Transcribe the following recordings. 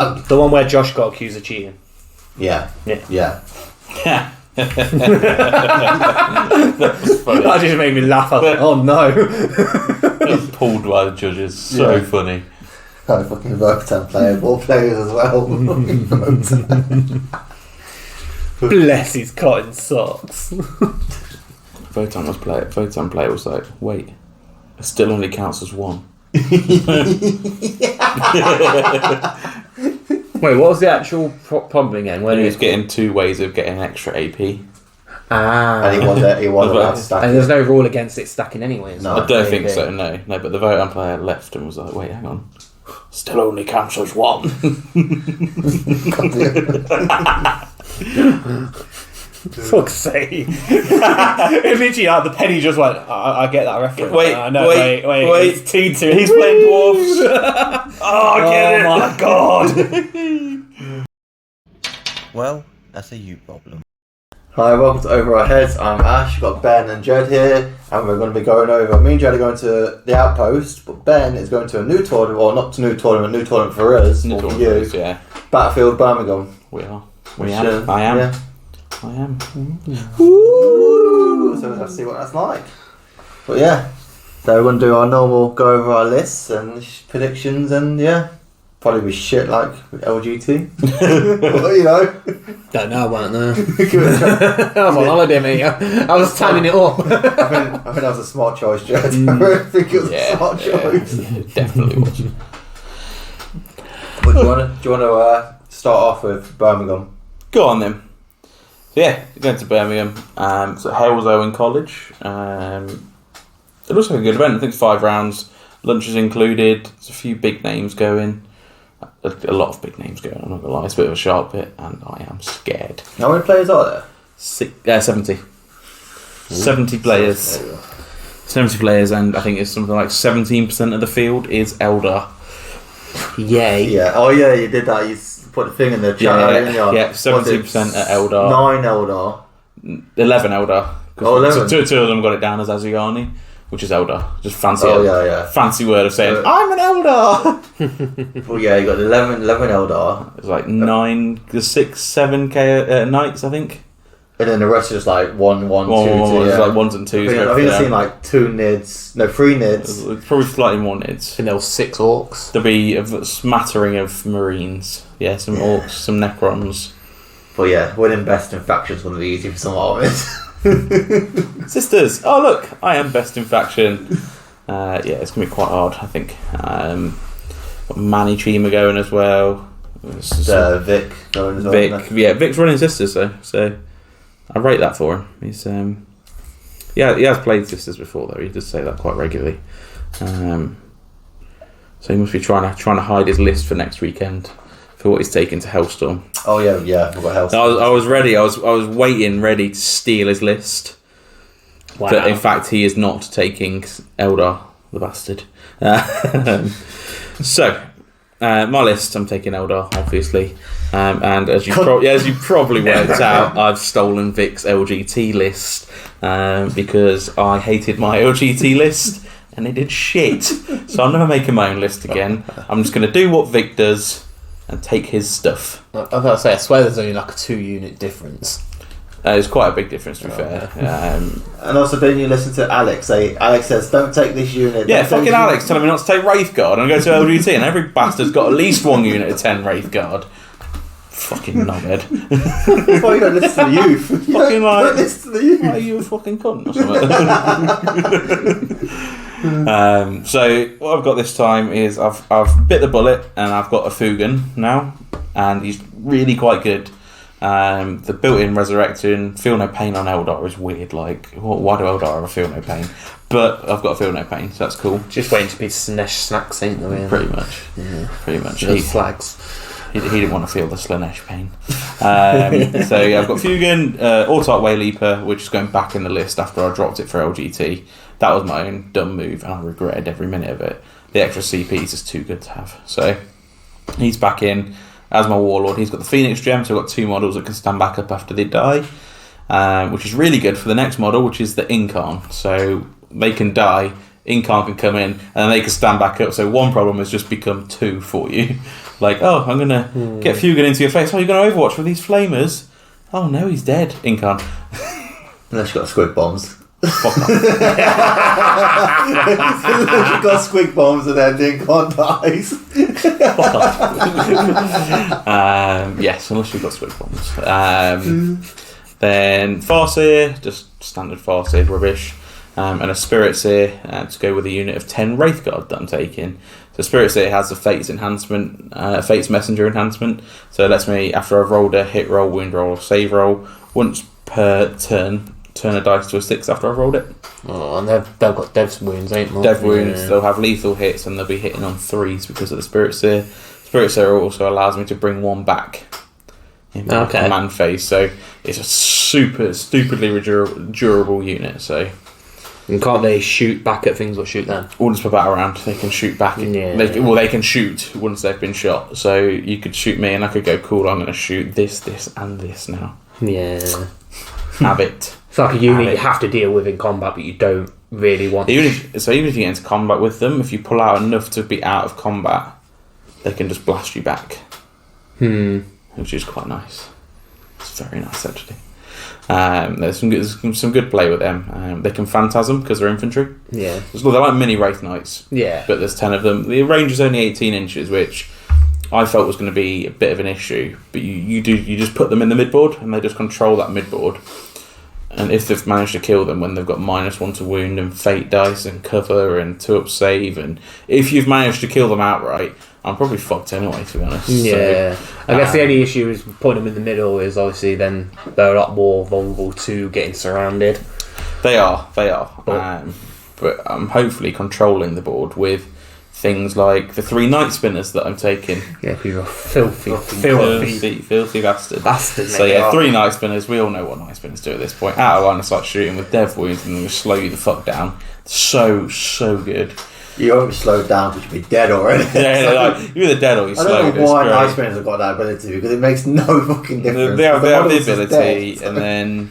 The one where Josh got accused of cheating. Yeah. That just made me laugh. I was like, oh no. Pulled by the judges. So funny. Oh, fucking Votan player. All players as well. Bless his cotton socks. Votan player was like, wait, it still only counts as one. Wait, what was the actual problem again? When he was getting 2 ways of getting extra AP. And he wasn't allowed to stack. And there's no rule against it stacking anyway. No, I don't think so. No. But the Votan player left and was like, wait, hang on. Still only counts as one. Fuck's sake. It literally, the penny just went, I get that reference. Wait. It's T2. He's playing dwarves. I get it. Oh my god. Well, that's a you problem. Hi, welcome to OverRHeads. I'm Ash, we've got Ben and Jed here, and we're going to be going over, me and Jed are going to the Outpost, but Ben is going to a new tournament, or not to new tournament for us, or for you, yeah. Battlefield Birmingham. We are. I am. Yeah. I am. Woo! So let's see what that's like. But yeah, so we're going to do our normal, go over our lists and predictions, and yeah, probably be shit like LGT. Well, you know. Don't know about that. I'm on holiday, mate. I was timing it up. I think that was a smart choice, Jed. I think it was a smart choice. Definitely was. But do you want to start off with Birmingham? Go on then. So yeah, going to Birmingham. So Hellstorm College. It looks like a good event. I think it's 5 rounds. Lunch is included. There's a few big names going. A lot of big names going. I'm not gonna lie. It's a bit of a sharp bit, and I am scared. How many players are there? 70. 70 players. 70 players, and I think it's something like 17% of the field is Elder. Yay. Yeah. Oh yeah, you did that. You put the thing in the chat. Yeah, 17% at Elder. 9 Elder. 11 Elder. Oh, 11. Two of them got it down as Aziani, which is Elder. Just fancy. Fancy word of saying I'm an Elder. Well, yeah, you got 11 Elder. It's like 9, 6, 7k knights, I think. And then the rest is just like 1, 2, 2. It's like 1s and 2s. I think I've seen like 2 nids. No, 3 nids. It's probably slightly more nids. I think there was 6 orcs. There'll be a smattering of marines. Yeah, some orcs, some necrons. But yeah, winning best in faction's going to be easy for some armies. Sisters, oh look, I am best in faction. Yeah, it's going to be quite hard, I think. Got Manny Chima going as well. Vic going as well. Vic's running Sisters though, so I rate that for him. He's he has played Sisters before though. He does say that quite regularly. So he must be trying to hide his list for next weekend for what he's taken to Hellstorm. Oh yeah, we've got Hellstorm. I was ready. I was waiting, ready to steal his list. Wow. But in fact, he is not taking Eldar, the bastard. So, my list, I'm taking Eldar, obviously. And as you probably worked out, I've stolen Vic's LGT list because I hated my LGT list and it did shit. So I'm never making my own list again. I'm just going to do what Vic does and take his stuff. I was about to say, I swear there's only like a 2-unit difference. It's quite a big difference, to be fair. And also, then you listen to Alex. Alex says, "Don't take this unit." Yeah, fucking Alex telling me not to take Wraithguard, and I go to LGT, and every bastard's got at least 1 unit of 10 Wraithguard. Fucking knobhead. That's why you don't listen to the youth. Fucking like, don't listen to the youth. Are you a fucking cunt or something? So what I've got this time is I've bit the bullet, and I've got a Fugan now, and he's really quite good. The built-in resurrecting feel no pain on Eldar is weird. Like, why do Eldar have a feel no pain? But I've got a feel no pain, so that's cool. Just waiting to be Slanesh snacks, ain't they? Pretty much. Yeah. Pretty much. Flags. He didn't want to feel the Slanesh pain. So yeah, I've got Fugan, Autarch Wayleaper, which is going back in the list after I dropped it for LGT. That was my own dumb move, and I regretted every minute of it. The extra CP is just too good to have. So he's back in as my Warlord. He's got the Phoenix Gem, so I've got 2 models that can stand back up after they die, which is really good for the next model, which is the Incarn. So they can die, Incon can come in, and then they can stand back up. So one problem has just become 2 for you. Like, oh, I'm going to get Fugan into your face. Oh, you're going to Overwatch with these flamers? Oh, no, he's dead. Incon. Unless you've got squid bombs. Fuck off. Unless you've got squid bombs and then Incon dies. Fuck off. Yes, unless you've got squid bombs. Then Farseer, just standard Farseer rubbish. And a Spirit Seer to go with a unit of 10 Wraithguard that I'm taking. So Spirit Seer has a Fates enhancement, Fates Messenger enhancement. So it lets me, after I've rolled a hit roll, wound roll, or save roll, once per turn a dice to a 6 after I've rolled it. Oh, and they've got Dev's wounds, ain't they? Dev wounds, they'll have lethal hits and they'll be hitting on 3s because of the Spirit Seer. Spirit Seer also allows me to bring 1 back in my command phase. So it's a super stupidly durable unit. So. And can't they shoot back at things or shoot them? Once per battle round, they can shoot back. Yeah. They can shoot once they've been shot. So you could shoot me and I could go, cool, I'm going to shoot this, and this now. Yeah. Have it. It's like a unit you have to deal with in combat, but you don't really want even if you get into combat with them, if you pull out enough to be out of combat, they can just blast you back. Which is quite nice. It's very nice, actually. There's some good play with them. They can phantasm because they're infantry. Yeah. They're like mini Wraith Knights. Yeah. But there's 10 of them. The range is only 18 inches, which I felt was going to be a bit of an issue. But you just put them in the midboard and they just control that midboard. And if they've managed to kill them when they've got -1 to wound and fate dice and cover and 2-up save, and if you've managed to kill them outright, I'm probably fucked anyway, to be honest. Yeah. So, I guess the only issue is putting them in the middle is obviously then they're a lot more vulnerable to getting surrounded. They are. But I'm hopefully controlling the board with things like the 3 Night Spinners that I'm taking. Yeah, because you're a filthy bastard. Bastards. So yeah, 3 Night Spinners. We all know what Night Spinners do at this point. Out of line of sight shooting with dev wounds and then just slow you the fuck down. So good. You won't be slowed down because you'll be dead already. Yeah, like, you're either dead or you're slowed. I don't know why Night Spinners have got that ability, because it makes no fucking difference. They have the ability, and then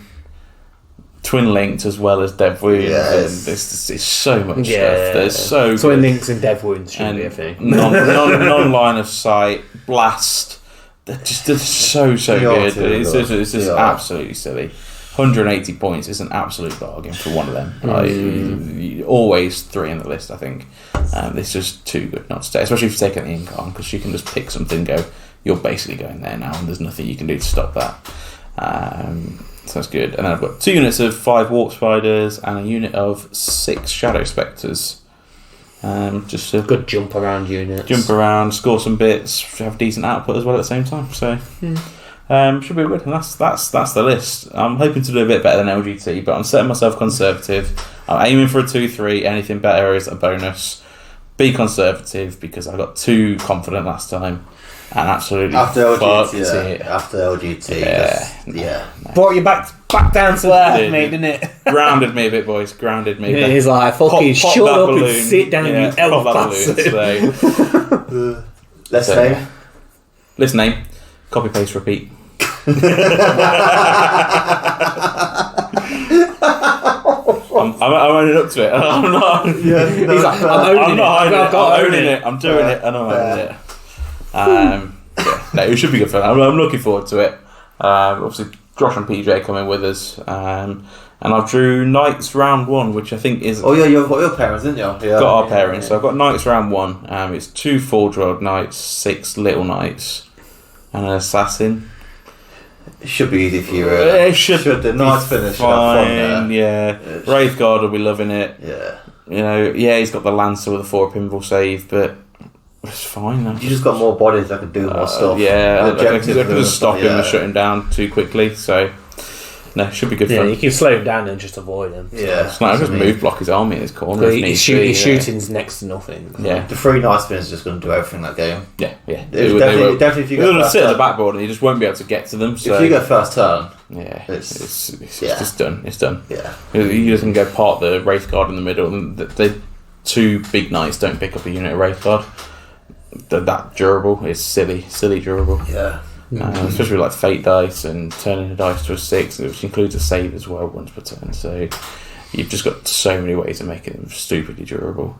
twin linked as well as dev wounds. Yes. And it's so much stuff. There's so twin good. links and dev wounds shouldn't be a thing. Non line of sight, blast. They're so good. It's just absolutely silly. 180 points is an absolute bargain for one of them. Always 3 in the list, I think. It's just too good not to stay, especially if you take out the Incon, because you can just pick something and go, you're basically going there now, and there's nothing you can do to stop that. So that's good. And then I've got 2 units of 5 Warp Spiders and a unit of 6 Shadow Spectres. Just a good jump around units. Jump around, score some bits, have decent output as well at the same time. So should be good. And that's the list. I'm hoping to do a bit better than LGT, but I'm setting myself conservative. I'm aiming for a 2-3. Anything better is a bonus. Be conservative because I got too confident last time and absolutely after fucked LGT, it. After LGT, brought you back down to earth, mate, didn't it? Grounded me a bit, boys. Grounded me. He's like, fucking shut up and sit down, you elf bastard. Let's name. List name. Copy paste repeat. I'm owning up to it. I'm not. He's like, I'm owning it. I'm doing it, and I'm owning it. It should be good fun. I'm looking forward to it. Obviously, Josh and PJ coming with us, and I've drew Knights round 1, which I think is. Oh yeah, you've got your parents, didn't you? Yeah. Got our parents. So I've got Knights round 1. It's 2 4-droid Knights, 6 Little Knights, and an Assassin. It should be easy for you. It should. The Night Spinners should have fun there. Yeah. Wraithguard will be loving it. Yeah. You know, he's got the Lancer with a 4 pinball save, but it's fine. You just got more bodies that can do more stuff. Yeah, I can just stop him and shut him down too quickly. So, no, it should be good fun. Yeah, you can slow him down and just avoid him. Yeah. It's like just move block his army in his corner. His shooting's next to nothing. Yeah. The 3 Night Spinners are just going to do everything that game. Yeah. Definitely if you go sit at the backboard and you just won't be able to get to them. So. If you go first turn, it's just done. It's done. Yeah. You just can go part the Wraithguard in the middle, and the 2 big Knights don't pick up a unit of Wraithguard. They're that durable. It's silly durable. Yeah. Especially like fate dice and turning a dice to a 6, which includes a save as well once per turn. So you've just got so many ways of making them stupidly durable.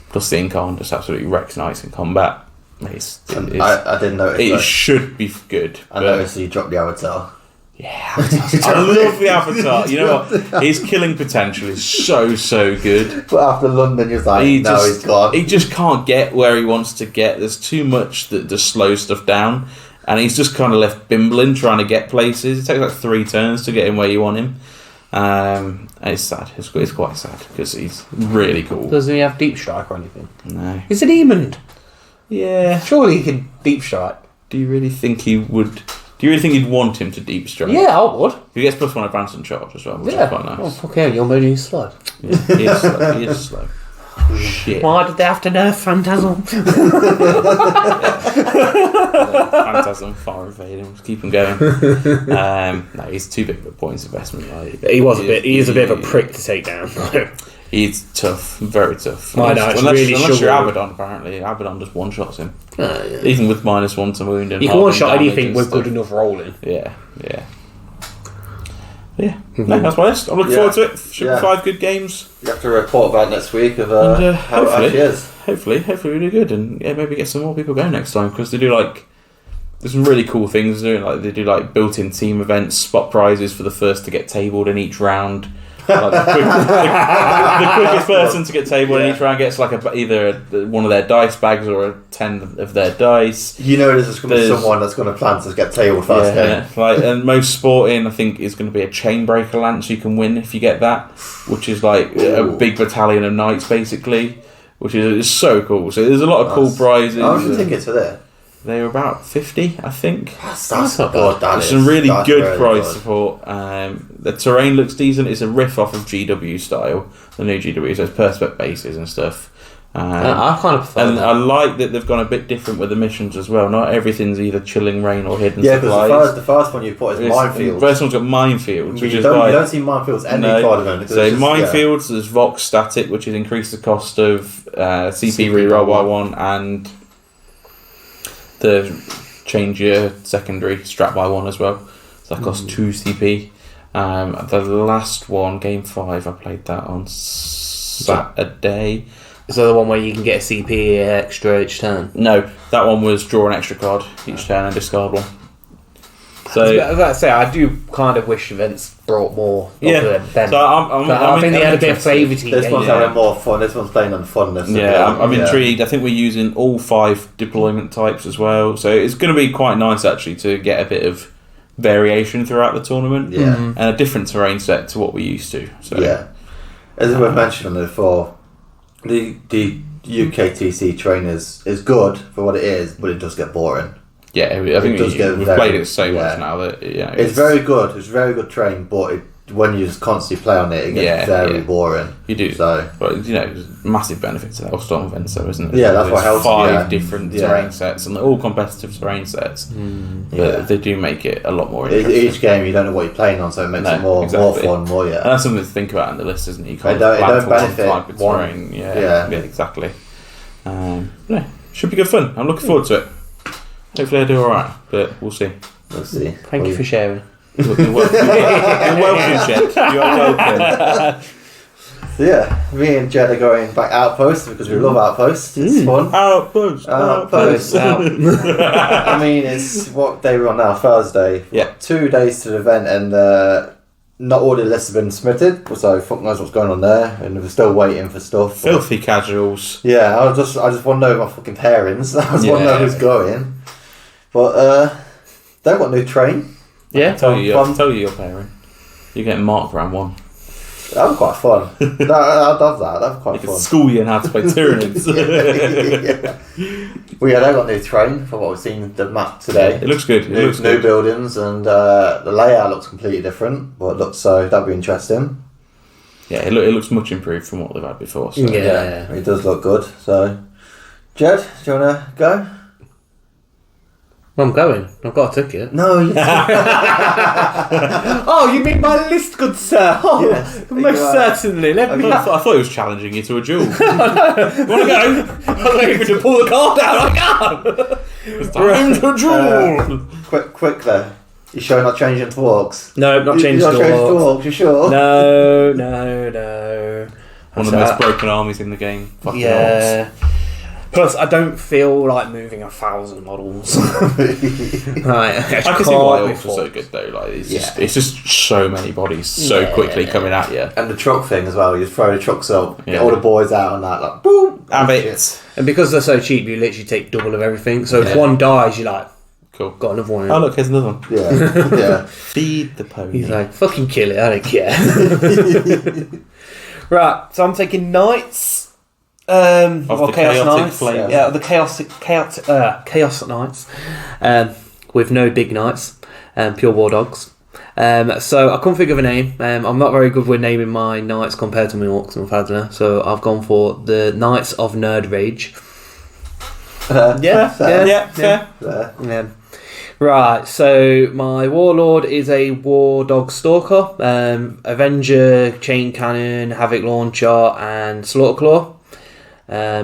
Plus the Incarn just absolutely wrecks knights in combat. I didn't notice. It should be good. I noticed you dropped the avatar. Yeah, I love the avatar. You know what? His killing potential is so good. But after London, you're like, he's gone. He just can't get where he wants to get. There's too much that just slows stuff down. And he's just kind of left bimbling, trying to get places. It takes like 3 turns to get him where you want him. And it's sad. It's quite sad because he's really cool. Doesn't he have deep strike or anything? No. He's a demon. Yeah. Surely he can deep strike. Do you really think he would? Do you really think you'd want him to deep strike? Yeah, I would. He gets +1 advance and charge as well, which is quite nice. Oh, fuck yeah, you're moving slow. Yeah, he is slow. He is slow. Shit. Why did they have to nerf Phantasm? Phantasm, fire invading, just keep him going. No, he's too big of a points investment. Like, He is a bit of a prick to take down. He's tough, very tough. I know, unless you're Abaddon, apparently. Abaddon just one-shots him. Yeah. Even with -1 to wound and you can one-shot anything with good enough rolling. Yeah. No, that's my list. I'm looking forward to it. Should be 5 good games. You have to report back next week of how hopefully, it is. Hopefully we do good, and maybe get some more people going next time, because they do there's some really cool things doing. Like they do built-in team events, spot prizes for the first to get tabled in each round. The quickest person to get tabled in each round gets either one of their dice bags or a 10 of their dice. You know, there's going to be someone that's going to plan to get tabled first. And most sporting, I think, is going to be a Chainbreaker Lance you can win if you get that, which is a big battalion of knights basically, which is so cool. So there's a lot of cool prizes. How much do you think it's for there? They were about 50, I think. That's not good. There's some really good prize support. The terrain looks decent. It's a riff off of GW style, the new GW, so it's Perspex bases and stuff. I kind of prefer and that. I like that they've gone a bit different with the missions as well. Not everything's either Chilling Rain or Hidden Supplies. Because the first one you put is Minefields. The first one's got Minefields, which you is don't see Minefields any tournament. So Minefields, there's Vox Static, which has increased the cost of CP reroll by 1, and the change your secondary strap by 1 as well. So that costs 2 CP. The last one, Game 5, I played that on Saturday. So the one where you can get a CP extra each turn? No, that one was draw an extra card each turn and discard 1. So as I say, I do kind of wish events brought more of them. So I think they had a bit of flavour to This one's having more fun. This one's playing on funness. I'm intrigued. I think we're using all 5 deployment types as well. So it's going to be quite nice actually to get a bit of variation throughout the tournament. Yeah. And a different terrain set to what we're used to. So as we've mentioned before, the UKTC terrain is good for what it is, but it does get boring. Yeah, I think we've played it so much now that it's very good. It's very good terrain, but when you just constantly play on it, it gets very boring. You do. So, but there's massive benefits to Hellstorm events, though, isn't it? Yeah, that's what helps. 5 different terrain sets, and they're all competitive terrain sets. But they do make it a lot more interesting. Each game, you don't know what you're playing on, so it makes it more fun, more. Yeah, and that's something to think about in the list, isn't it? You can't don't benefit type of terrain. Yeah, exactly. Should be good fun. I'm looking forward to it. Hopefully I do alright, but we'll see. Thank you for sharing. You're welcome, Jed. You're welcome. So me and Jed are going back Outpost because we love Outpost. It's fun. Outpost. I mean, it's what day we're on now, Thursday. Yeah. 2 days to the event, and not all the lists have been submitted, so fuck knows what's going on there, and we're still waiting for stuff. Filthy casuals. Yeah, I just want to know my fucking pairings. I just want to know who's going. But they've got a new train. Yeah, I'll tell you your pairing. You're getting marked round 1. That was quite fun. I'd love that. That was quite fun. School you in how to play Tyranids. Well, they've got a new train from what we've seen the map today. It looks good. New buildings, and the layout looks completely different. But that'll be interesting. Yeah, it looks much improved from what they've had before. So. Yeah, it does look good. So, Jed, do you want to go? I'm going. I've got a ticket. No, you Oh, you mean my list, good sir? Oh, yes, most certainly. I thought he was challenging you to a duel. You want to go? I'm waiting to pull the card out. I can't. It's time to duel. Quick there. You sure not changing to orcs? No, not changing to orcs. You sure? No. One of the most broken armies in the game. Fucking yeah. Plus, I don't feel like moving 1,000 models. Right. I can see why orcs are so good though. Like it's just so many bodies so quickly coming at you. And the truck thing as well. You just throw the trucks up, get all the boys out and that, like boom, have it. And because they're so cheap, you literally take double of everything. So if one dies, you're like, cool, got another one. Oh look, here's another one. Yeah. Feed the pony. He's like, fucking kill it, I don't care. Right, so I'm taking knights. Of the Chaos Knights. Flame. Yeah, the Chaos Knights. With no big knights. Pure War Dogs. So I couldn't think of a name. I'm not very good with naming my knights compared to my orcs and Fadler. So I've gone for the Knights of Nerd Rage. Fair. Right, so my Warlord is a War Dog Stalker, Avenger, Chain Cannon, Havoc Launcher, and Slaughterclaw.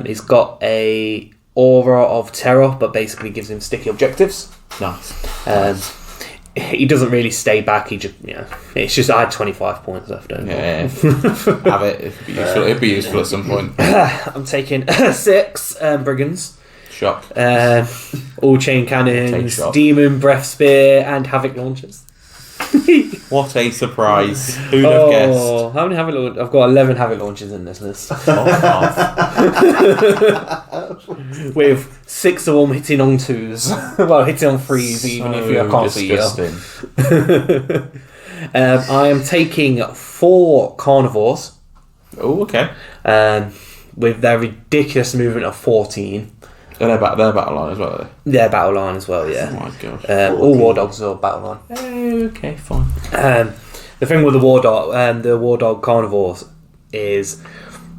He's got a Aura of Terror, but basically gives him sticky objectives. Nice. He doesn't really stay back. He just, it's just I had 25 points left. Yeah. Have it. It'd be useful at some point. I'm taking 6 Brigands. Shock. All chain cannons, demon breath spear, and havoc launchers. What a surprise! Who'd have guessed? How many havoc launchers? I've got 11 havoc launchers in this list. With 6 of them hitting on 2s. Well, hitting on 3s, even if you can't see you. I am taking 4 carnivores. Oh, okay. With their ridiculous movement of 14. They're battle line as well, are they? They're battle line as well, yeah. Oh my gosh. All War Dogs are battle line. Okay, fine. The thing with the War Dog carnivores is,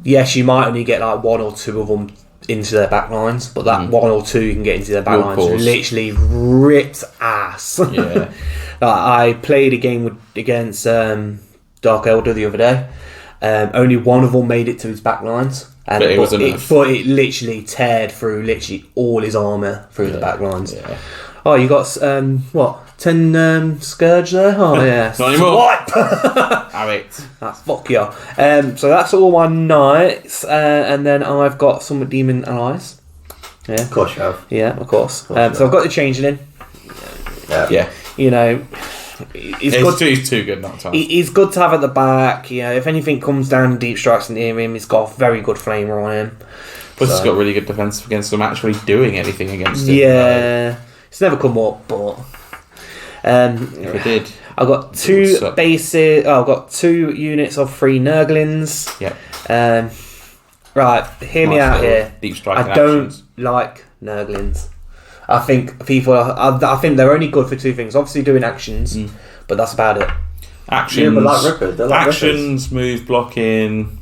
yes, you might only get like 1 or 2 of them into their back lines, but that 1 or 2 you can get into their back lines literally rips ass. Yeah. I played a game against Dark Elder the other day. Only 1 of them made it to his back lines. But it literally teared through literally all his armour through the back lines. Yeah. Oh, you got 10 Scourge there? Oh yeah. Not anymore. What? Have it. That's fuck yeah. So that's all my knights, and then I've got some demon allies. Yeah. Of course you have. Yeah, of course. So I've got the changeling. Yeah. He's too good not to have. He's good to have at the back. If anything comes down, deep strikes near him. He's got a very good flamer on him. Plus, he's got really good defense against them actually doing anything against him. Yeah, it's never come up, but if it did, I've got 2 bases. I've got 2 units of 3 Nurglings. Yeah. Right, hear me out here. Deep strike. I don't like Nurglings. I think I think they're only good for 2 things. Obviously, doing actions, but that's about it. Actions. Yeah, but actions, move, blocking.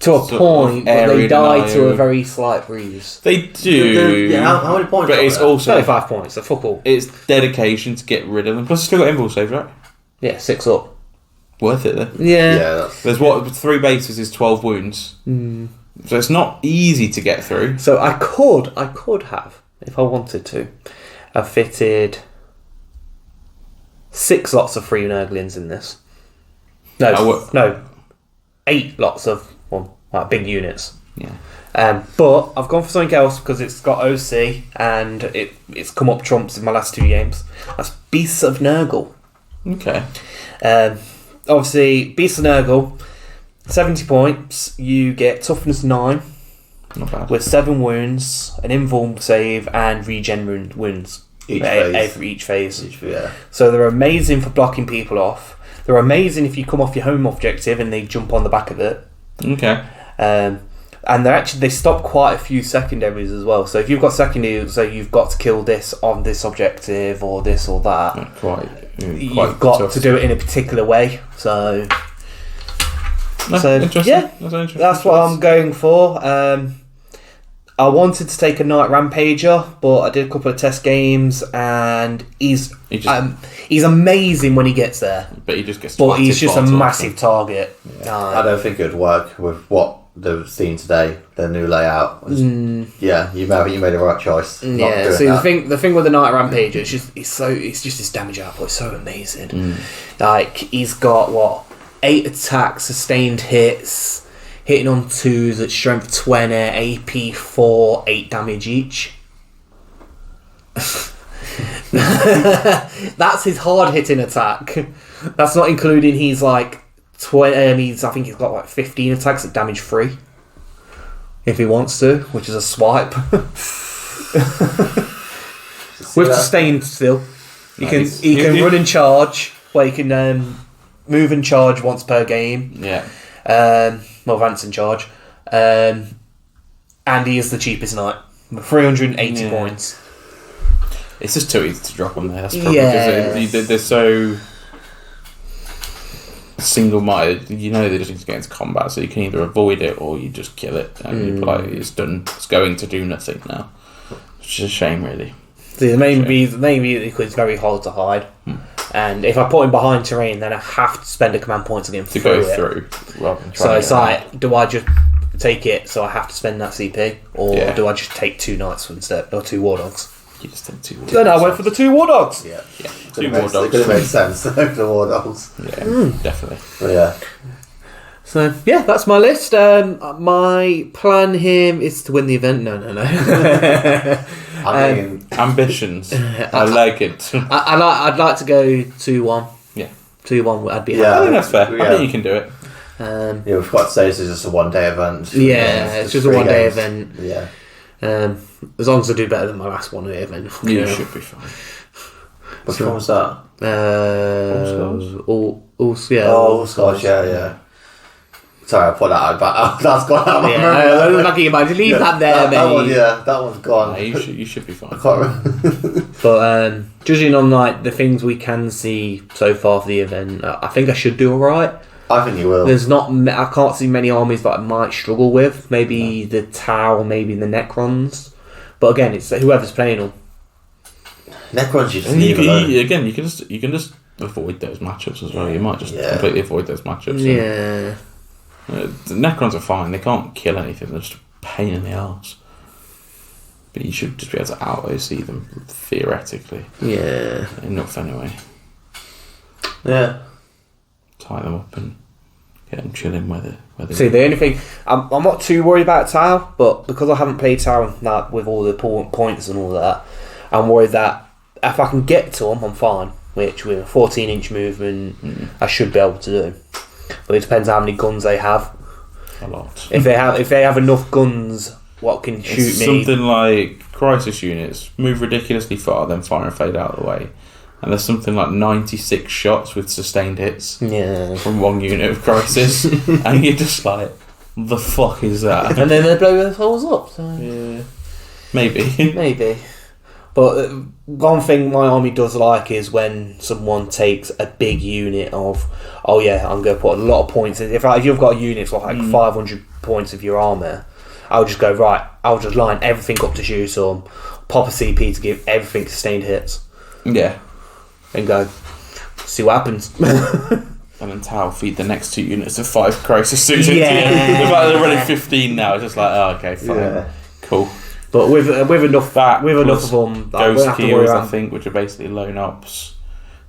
To a point, but they die to a very slight bruise. They do. How many points? But it's also 35 points. So fuck all. It's dedication to get rid of them. Plus, it's still got invul save, right? Yeah, 6 up. Worth it then. Yeah. There's 3 bases is 12 wounds. So it's not easy to get through. So I could have, if I wanted to, have fitted 6 lots of 3 Nurglings in this. No, 8 lots of big units. Yeah. But I've gone for something else because it's got OC and it's come up trumps in my last 2 games. That's Beasts of Nurgle. Okay. Obviously, Beasts of Nurgle, 70 points. You get toughness 9. Not bad. With 7 wounds, an invuln save, and regen wounds. Each phase. So they're amazing for blocking people off. They're amazing if you come off your home objective and they jump on the back of it. Okay. And they stop quite a few secondaries as well. So if you've got secondaries, so you've got to kill this on this objective or this or that. You've got tough to do it in a particular way. So interesting. Yeah, that's what I'm going for. I wanted to take a Knight Rampager, but I did a couple of test games, and he's amazing when he gets there. But he just gets. But he's just a massive target. I don't think it would work with what they've seen today, their new layout. Yeah, you made the right choice. Yeah, so the thing with the Night Rampage, it's just his damage output is so amazing. Like, he's got 8 attacks, sustained hits, hitting on 2s at strength 20, AP 4, 8 damage each. That's his hard hitting attack. That's not including he's like 20. I think he's got like 15 attacks at damage 3 if he wants to, which is a swipe. With sustained still, he can run and charge. Where he can move and charge once per game. Yeah. Advance and charge. And he is the cheapest knight. 380 points. It's just too easy to drop them there. That's probably because they're so single-minded. You know they just need to get into combat, so you can either avoid it or you just kill it, and you're like, it's done. It's going to do nothing now. Which is a shame, really. See, the main reason is it's very hard to hide, and if I put him behind terrain, then I have to spend a command point to get him to go through. Rather than so it's like, do I just take it so I have to spend that CP, or do I just take 2 knights instead, or 2 war dogs? You just take 2 war dogs. Then I went for the 2 war dogs. Yeah. 2 war dogs. It could have made sense. The war dogs. Yeah, definitely. But yeah. So yeah, that's my list. My plan here is to win the event. No. I mean, ambitions. I like it. I'd like to go 2-1. Yeah, 2-1. I'd be happy. I think that's fair. I think you can do it. We've got to say this is just a 1-day event. Yeah, it's just a 1-day event. Yeah. As long as I do better than my last 1-day event. You should be fine. Which one was that? All Scotch, yeah. Sorry, I put that out, but that's gone out of my memory. I was lucky about to leave that there, mate. That one's gone. No, you should be fine. I can't remember. But judging on like the things we can see so far for the event, I think I should do alright. I think you will. I can't see many armies that I might struggle with. Maybe the Tau, maybe the Necrons. But again, it's whoever's playing them. Necrons, you just leave alone. You can just avoid those matchups as well. You might just completely avoid those matchups. Yeah. The Necrons are fine. They can't kill anything. They're just a pain in the arse. But you should just be able to out-OC them, theoretically. Yeah. Enough, anyway. Yeah. Tie them up and get them chilling where they See, the only thing... I'm not too worried about Tau, but because I haven't played Tau with all the points and all that, I'm worried that if I can get to them, I'm fine. Which, with a 14-inch movement, I should be able to do. But it depends how many guns they have. A lot. If they have enough guns, what can shoot me? Something like crisis units move ridiculously far, then fire and fade out of the way. And there's something like 96 shots with sustained hits from one unit of crisis, and you're just like, the fuck is that? And then they blow their holes up. So. Yeah, maybe. But one thing my army does like is when someone takes a big unit of, I'm going to put a lot of points in. If you've got a unit for like 500 points of your armour, I'll just go, I'll just line everything up to shoot some, pop a CP to give everything sustained hits. Yeah. And go, see what happens. And then Tau feed the next 2 units of 5 crisis suits. Yeah. The fact they're running 15 now, it's just like, okay, fine. Yeah. Cool. But with enough of them, Ghost Keels, I think, which are basically lone ops,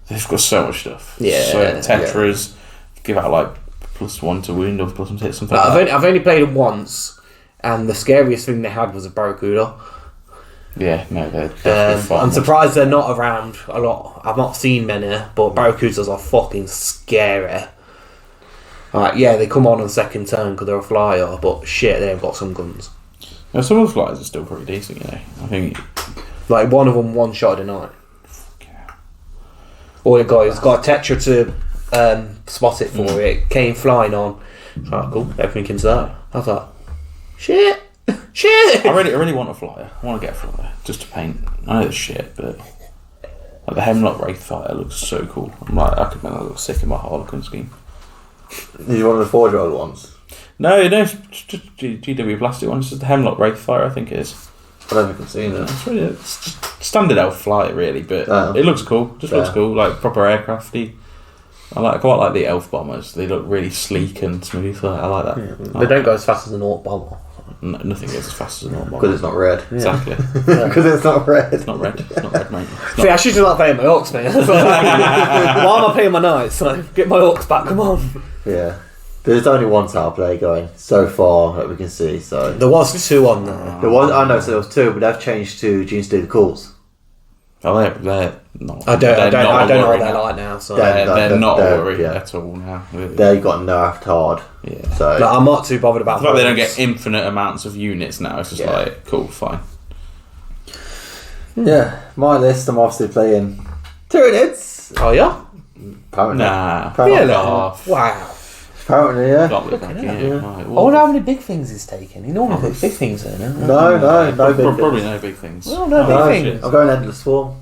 they've got so much stuff. Yeah. So Tetras give out like +1 to wound or +1 to hit, something like that. I've only played it once, and the scariest thing they had was a Barracuda. Yeah, no, they're definitely fun. I'm surprised they're not around a lot. I've not seen many, but Barracudas are fucking scary. They come on the second turn because they're a flyer, but shit, they've got some guns. Now, some of the flyers are still pretty decent, you know. I think... Like, one of them one-shot a night. Yeah. All it got is got a Tetra to spot it for it, came flying on. Cool, everything into that. I was like, shit! I really want a flyer. I want to get a flyer, just to paint. I know it's shit, but... Like, the Hemlock Wraithfighter looks so cool. I'm like, I could make that look sick in my Harlequin scheme. Did you want the 4-year-old ones? No, it's just GW plastic one. It's just the Hemlock Wraithfighter, I think it is. I don't think I've seen it. It's just standard elf flyer, really, but it looks cool. Looks cool, like proper aircrafty. I quite like the elf bombers. They look really sleek and smooth. I like that. Yeah. They don't go as fast as an orc bomber. Nothing goes as fast as an orc bomber. Because it's not red. Exactly. Because it's not red. It's not red. It's not red, mate. See, I should just like playing my orcs, man. Why am I playing my knights? Like, get my orcs back, come on. Yeah. There's only one tower play going so far that we can see. So there was 2 on there. There was, I know, so there was 2, but they've changed to Gene Stealer Calls. Oh, they're not. I don't know what they're like now. So they're not worried at all now. Really. They got nerfed hard. Yeah. So I'm not too bothered about. It's like they don't get infinite amounts of units now. It's just like cool, fine. Yeah, my list. I'm obviously playing Tyranids. Oh yeah. Apparently. Nah. Apparently. Wow. Apparently, yeah. I wonder how many big things he's taken. He normally takes big things in it. No big things. Probably no big things. Well, no big things. I'm going Endless Swarm.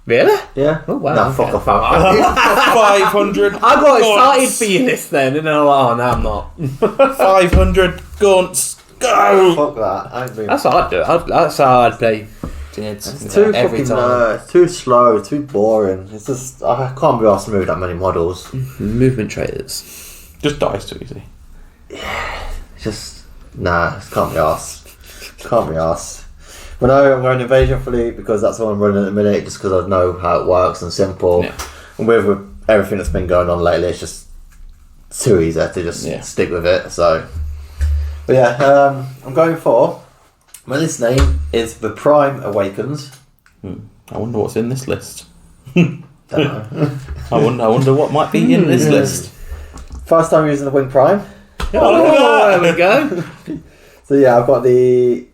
Really? Yeah. Oh wow. Nah, fuck off. 500. I got excited for your list then, and then I'm like, oh no, I'm not. 500 gaunts. Go. Fuck that. I ain't been. That's how I'd do it. That's how I'd play. It's too every fucking time. it's too slow, too boring. It's just I can't be asked to move that many models. Movement traders. Just dies too easy. Just it can't be asked. Can't be asked. But no, I'm going Invasion Fleet because that's what I'm running at the minute, just because I know how it works and simple. Yeah. And with everything that's been going on lately, it's just too easy to just stick with it. So, but yeah, I'm going for. My list name is The Prime Awakens. I wonder what's in this list. Don't know. I wonder what might be in this list. First time using the Wing Prime. Oh, there we go. So yeah, I've got the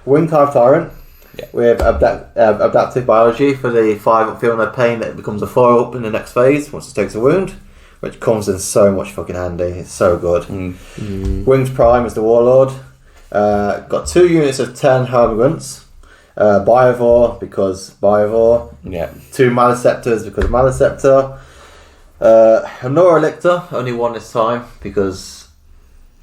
Wing Hive Tyrant with adaptive biology for the 5 up feel no pain that becomes a 4 up in the next phase once it takes a wound, which comes in so much fucking handy. It's so good. Wings Prime is the Warlord. Got 2 units of 10 Hermigants. Biovore because Biovore. Yeah. 2 Maleceptors because Maleceptor. Lord-Relictor, only 1 this time because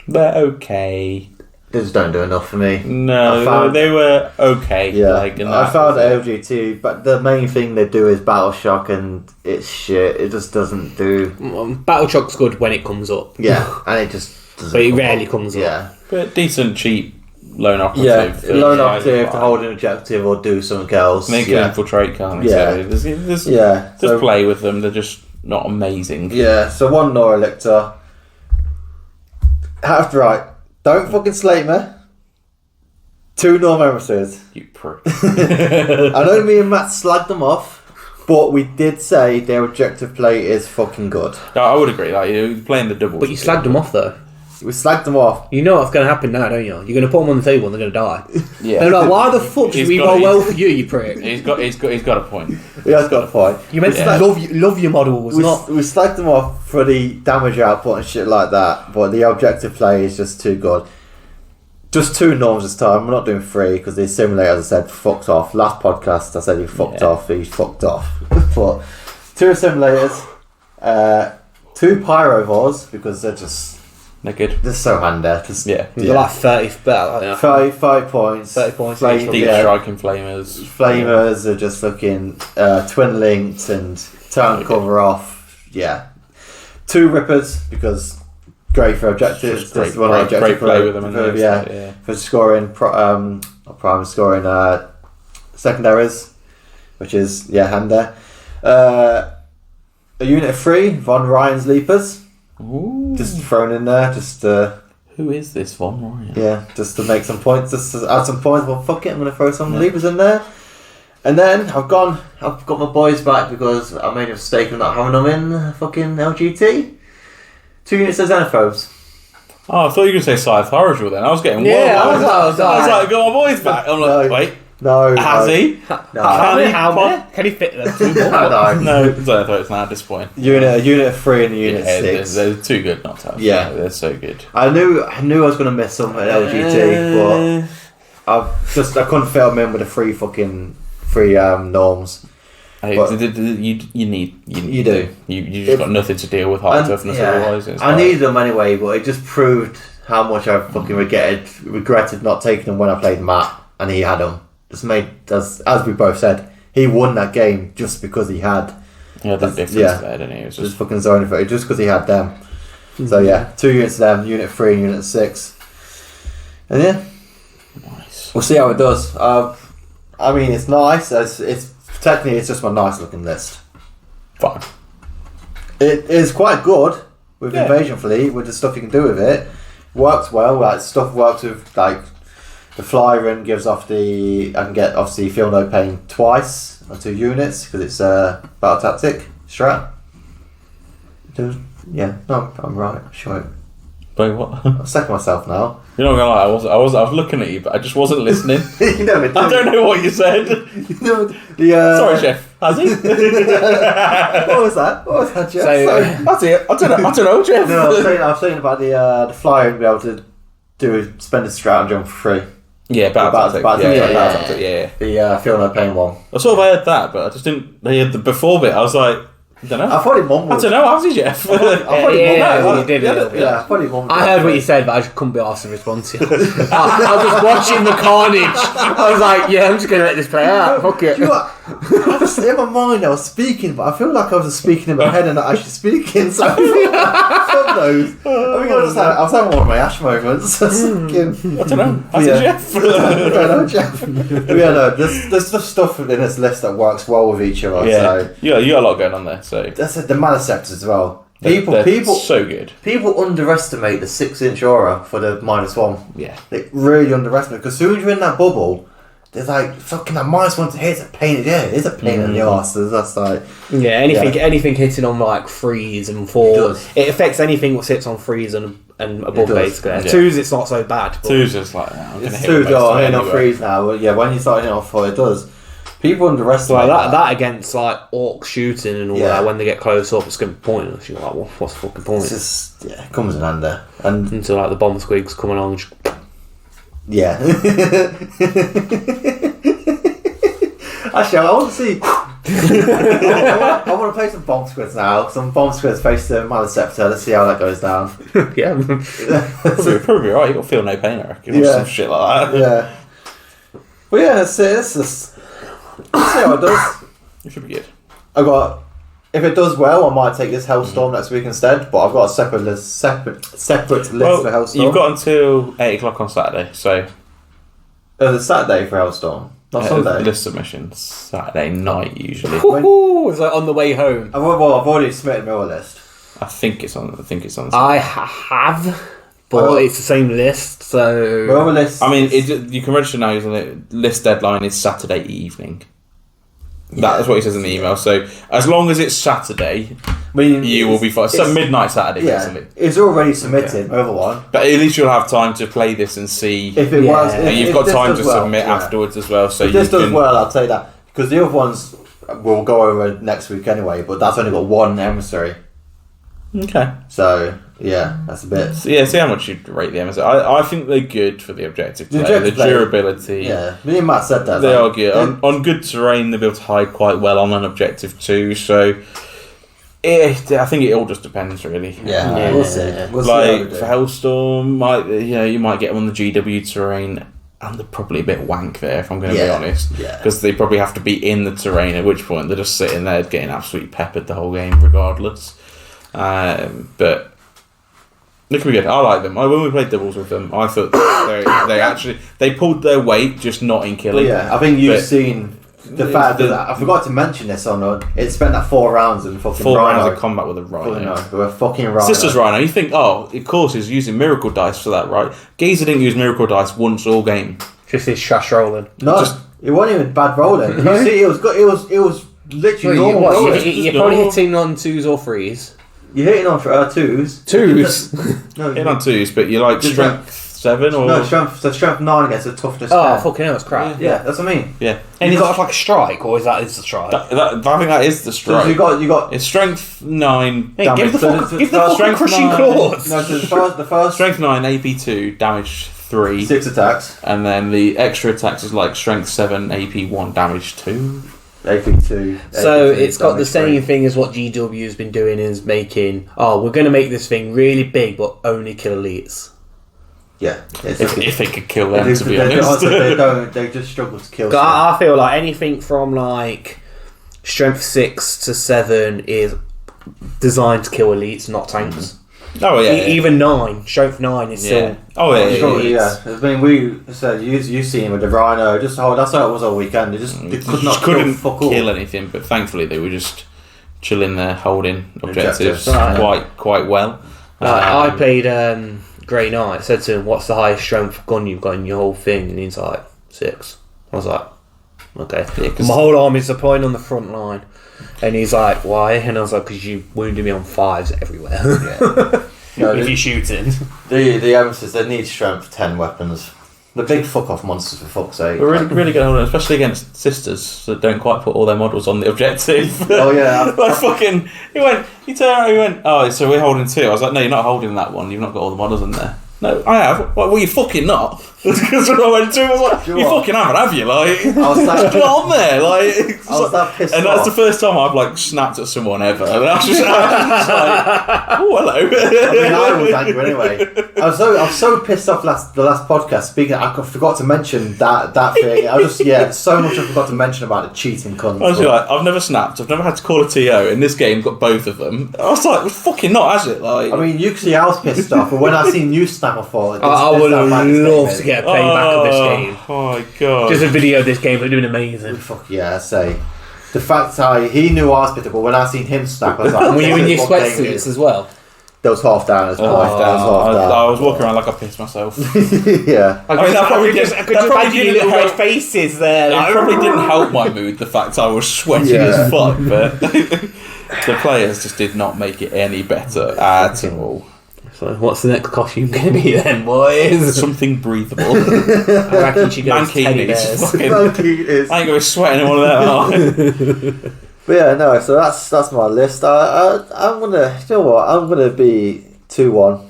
they're okay. They just don't do enough for me. No, they were okay. Yeah, I found LGT, but the main thing they do is Battle Shock, and it's shit. It just doesn't do. Battle Shock's good when it comes up. Yeah, and it just doesn't. But it rarely comes up. Yeah, but decent, cheap lone operative. Yeah, lone operative to hold an objective or do something else. They can infiltrate, can't they? Yeah, so just play with them. They're just not amazing. Yeah, so 1 Lord-Relictor. Don't fucking slate me. 2 Norm Emissaries. You prick. I know me and Matt slagged them off, but we did say their objective play is fucking good. No, I would agree. Like, you're playing the double. But you slagged them off though. We slagged them off. You know what's going to happen now, don't you? You're going to put them on the table and they're going to die. Yeah. They're like, why the fuck should we roll well for you, you prick? He's got a point. He has got a point. You meant to love your models, we slagged them off for the damage output and shit like that, but the objective play is just too good. Just 2 norms this time. We're not doing 3 because the simulator, as I said, fucked off. Last podcast, I said he fucked off. He fucked off. But 2 simulators, 2 pyrovores because they're good. They're so handy. They're like 5 points. 30 points. Deep striking flamers. Flamers are just looking twin linked and turn cover off. Yeah. 2 rippers because great for objectives. Great play with them. For scoring, prime scoring secondaries, which is handy. A unit of 3 Von Ryan's Leapers. Ooh. Just thrown in there, who is this Von Ryan? Yeah, just to make some points, just to add some points. Well, fuck it, I'm going to throw some Leapers in there. And then I've got my boys back because I made a mistake of not having them in fucking LGT. 2 units of Xenophobes. Oh, I thought you were going to say Scythe Horrible then. I was getting I was like, got my boys back. I'm like, wait. No. Has he? No. Can he fit them 2 more? No. Xenophobe's now at this point. A unit of 3 and a unit of 6. They're too good not to have. Yeah. They're so good. I knew I was going to miss some at LGT, but I couldn't fit them in with the 3 norms. Hey, you need. You do. You just got nothing to deal with high toughness otherwise. I needed them anyway, but it just proved how much I fucking regretted not taking them when I played Matt and he had them. Just made, as we both said, he won that game just because he had Yeah, the difference there, didn't he? It was just fucking zoning for it, just because he had them. So yeah, 2 units of them, Unit 3 and Unit 6. And yeah. Nice. We'll see how it does. I mean, it's nice. It's technically it's just my nice looking list. Fine. It is quite good with Invasion Fleet, with the stuff you can do with it. Works well. Like stuff works with like the fly run gives off the. I can get obviously Feel No Pain twice on 2 units because it's a battle tactic strat. Yeah, no, I'm right. Sure. Wait, what? I'm second myself now. You're not gonna lie. I was looking at you, but I just wasn't listening. You never did. I don't know what you said. Sorry, Chef. Has he? What was that? What was that, Jeff? That's it. I don't know, Jeff. No, I was saying about the flyer and be able to spend a strat and jump for free. Yeah, battle tactic. Yeah. The Feel No Pain one. I sort of heard that, but I just didn't hear the before bit. I was like, I don't know. I thought it mumbled. I don't know. How's he, Jeff? You did a little bit. Yeah, I thought it mumbled. I heard what you said, but I just couldn't be asked to respond to you. I was just watching the carnage. I was like, yeah, I'm just going to let this play out. Fuck it. You know what? I was, in my mind, I was speaking, but I feel like I was speaking in my head and not actually speaking. So, fuck those. I was having one of my Ash moments. I don't know. How's Jeff? I don't know, Jeff. But yeah, no, there's just stuff in this list that works well with each other. Yeah, so. you got a lot going on there. So That's the Maliceptors as well. They're so good. People underestimate the 6-inch aura for the -1. Yeah, they really underestimate because as soon as you're in that bubble, there's like fucking that -1 to hit. It's a pain in the ass. It's a pain in the ass. So that's like anything hitting on like 3s and 4s. It affects anything that sits on 3s and above basically. 2s, it's not so bad. 2s is like I'm gonna hit 2s are hitting on 3s now. But yeah, when you start hitting off 4, it does. People underestimate that against like orc shooting and all that. When they get close up, it's going to be pointless. You're like, what's the fucking point? It's just it comes in handy and until like the bomb squigs coming on. Yeah. Actually, I want to see. I want to play some bomb squids now. Some bomb squids face the Maliceptor. Let's see how that goes down. Yeah, so you're probably right. You'll feel no pain, I reckon. Or some shit like that. Yeah. Well, yeah, that's it. Let's see how it does. It should be good. If it does well, I might take this Hellstorm next week instead. But I've got a separate list for Hellstorm. You've got until 8 o'clock on Saturday, so. It's Saturday for Hellstorm, not Sunday. List submissions Saturday night usually. Is that on the way home? I've already submitted my list. I think it's on. Saturday. I have. But it's the same list, so. My list. I mean, you can register now. The list deadline is Saturday evening. Yeah. That's what he says in the email. So as long as it's Saturday, you will be fine. So midnight Saturday, basically. It's already submitted. Over one. But at least you'll have time to play this and see if it works. And you've got time to submit afterwards as well. So if this does well, I'll say that because the other ones we'll go over next week anyway. But that's only got one emissary. Okay. So. Yeah, that's a bit. Yeah, see how much you'd rate the emissary. I think they're good for the objective play. The durability. Yeah, me and Matt said that. They are good. On good terrain, they'll be able to hide quite well on an objective too. So, I think it all just depends, really. Yeah, we'll see. We'll like, for Hellstorm, you might get them on the GW terrain, and they're probably a bit wank there, if I'm going to be honest. Because they probably have to be in the terrain, at which point they're just sitting there getting absolutely peppered the whole game, regardless. But. They could be good. I like them. When we played doubles with them, I thought they pulled their weight, just not in killing. I think you've seen the fact that I forgot to mention this on it spent that 4 rounds in fucking 4 Rhino. rounds of combat with a Rhino. With a fucking Rhino. Sister's Rhino. You think, of course he's using Miracle Dice for that, right? Geezer didn't use Miracle Dice once all game. Just his trash rolling. No, it wasn't even bad rolling. You see, it was literally normal. You're probably hitting on 2s or 3s. You're hitting on 2s. 2s? No, hitting on 2s, but you're like strength 7 or... No, strength 9 against a toughness 10. Oh, fucking hell, that's crap. Yeah, that's what I mean. Yeah. And you got like a strike, or is the strike? I think that is the strike. So you got... It's strength 9 hey, damage. Give the fucking crushing claws. No, so the first... Strength 9, AP 2, damage 3. 6 attacks. And then the extra attacks is like strength 7, AP 1, damage 2. AP2. So it's got the same thing as what GW has been doing, is making. Oh, we're going to make this thing really big, but only kill elites. Yeah, if they could kill them, to be honest. They just struggle to kill. I feel like anything from like Strength 6 to 7 is designed to kill elites, not tanks. Oh yeah, even 9, strength 9 is still. Oh yeah. I mean, we said you seen him with the Rhino. That's how it was all weekend. They couldn't kill anything, but thankfully they were just chilling there, holding objectives quite well. I played Grey Knight. I said to him, "What's the highest strength gun you've got in your whole thing?" And he's like, 6. I was like, "Okay." Yeah, my whole army's deploying on the front line. And he's like, "Why?" And I was like, "Because you wounded me on 5s everywhere." If you're shooting. The emphasis, they need strength 10 weapons. The big fuck off monsters, for fuck's sake. We're really good on it, especially against sisters that don't quite put all their models on the objective. Oh yeah. He went, "Oh, so we're holding 2. I was like, "No, you're not holding that one. You've not got all the models in there." "No, I have." "Well, you fucking not." Because when I went to him, I was like, "You fucking haven't, you?" Like, I was that put on there, like. I was that pissed and off. That's the first time I've like snapped at someone ever, and I was just like, "Oh, hello." I mean, I was angry anyway. I was so pissed off the last podcast. Speaking, I forgot to mention that thing. I was just so much I forgot to mention about the cheating cunts. I was like, I've never snapped. I've never had to call a TO. In this game, got both of them. I was like, "Well, fucking not, has it?" Like, I mean, you can see I was pissed off, but when I seen you snap, I thought, I would love to get a payback of this game. Oh my god! Just a video of this game, they're doing amazing. Fuck yeah, I say. The fact he knew I was bitter, but when I seen him snap, I was like, were you in your sweatsuits as well? There was half down as well. I was walking around like I pissed myself. Yeah. I mean, that probably just imagine little red faces there. It probably didn't help my mood, the fact I was sweating as fuck, but the players just did not make it any better at all. So what's the next costume going to be then, boys? Something breathable. I reckon you should go teddy bears. I ain't going to be sweating in one of them. But yeah, no. So that's my list. I'm gonna. You know what? I'm gonna be 2-1.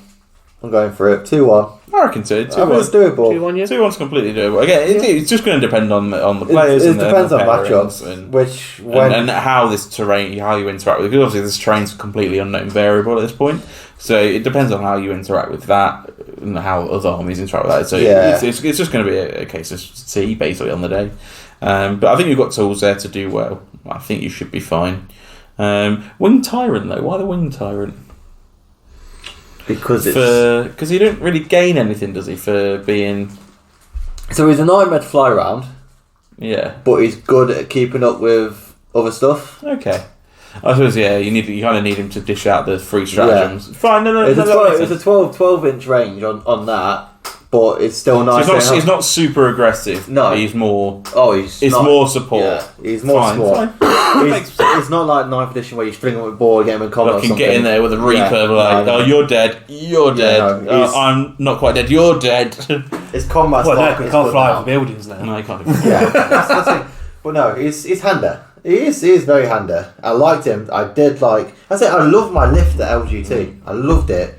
I'm going for it. 2-1. I reckon 2. 2-1. It's doable. 2-1, yeah. 2-1's completely doable. Again, it's just going to depend on the players. It depends on matchups, and how this terrain, how you interact with it. Because obviously this terrain's a completely unknown variable at this point. So it depends on how you interact with that and how other armies interact with that. So it's just going to be a case of see basically on the day. But I think you've got tools there to do well. I think you should be fine. Winged Tyrant though, why the Winged Tyrant? Because he don't really gain anything, does he? For being so he's a nightmare to fly around. Yeah, but he's good at keeping up with other stuff. Okay. I suppose you kind of need him to dish out the free stratagems. Yeah. Fine, it's a 12-inch range on that. But it's still nice. So he's not super aggressive. No, he's more. It's more support. Yeah, he's more support. It's not like 9th edition where you string him with ball, get him in combat. You can get in there with a Reaper, you're dead. You're dead. I'm not quite dead. You're dead. It's combat. Well, no, he can't fly over buildings now. No, he can't. That's it. But no, he's hander. He is very hander. I liked him. I loved my lift at LGT. I loved it.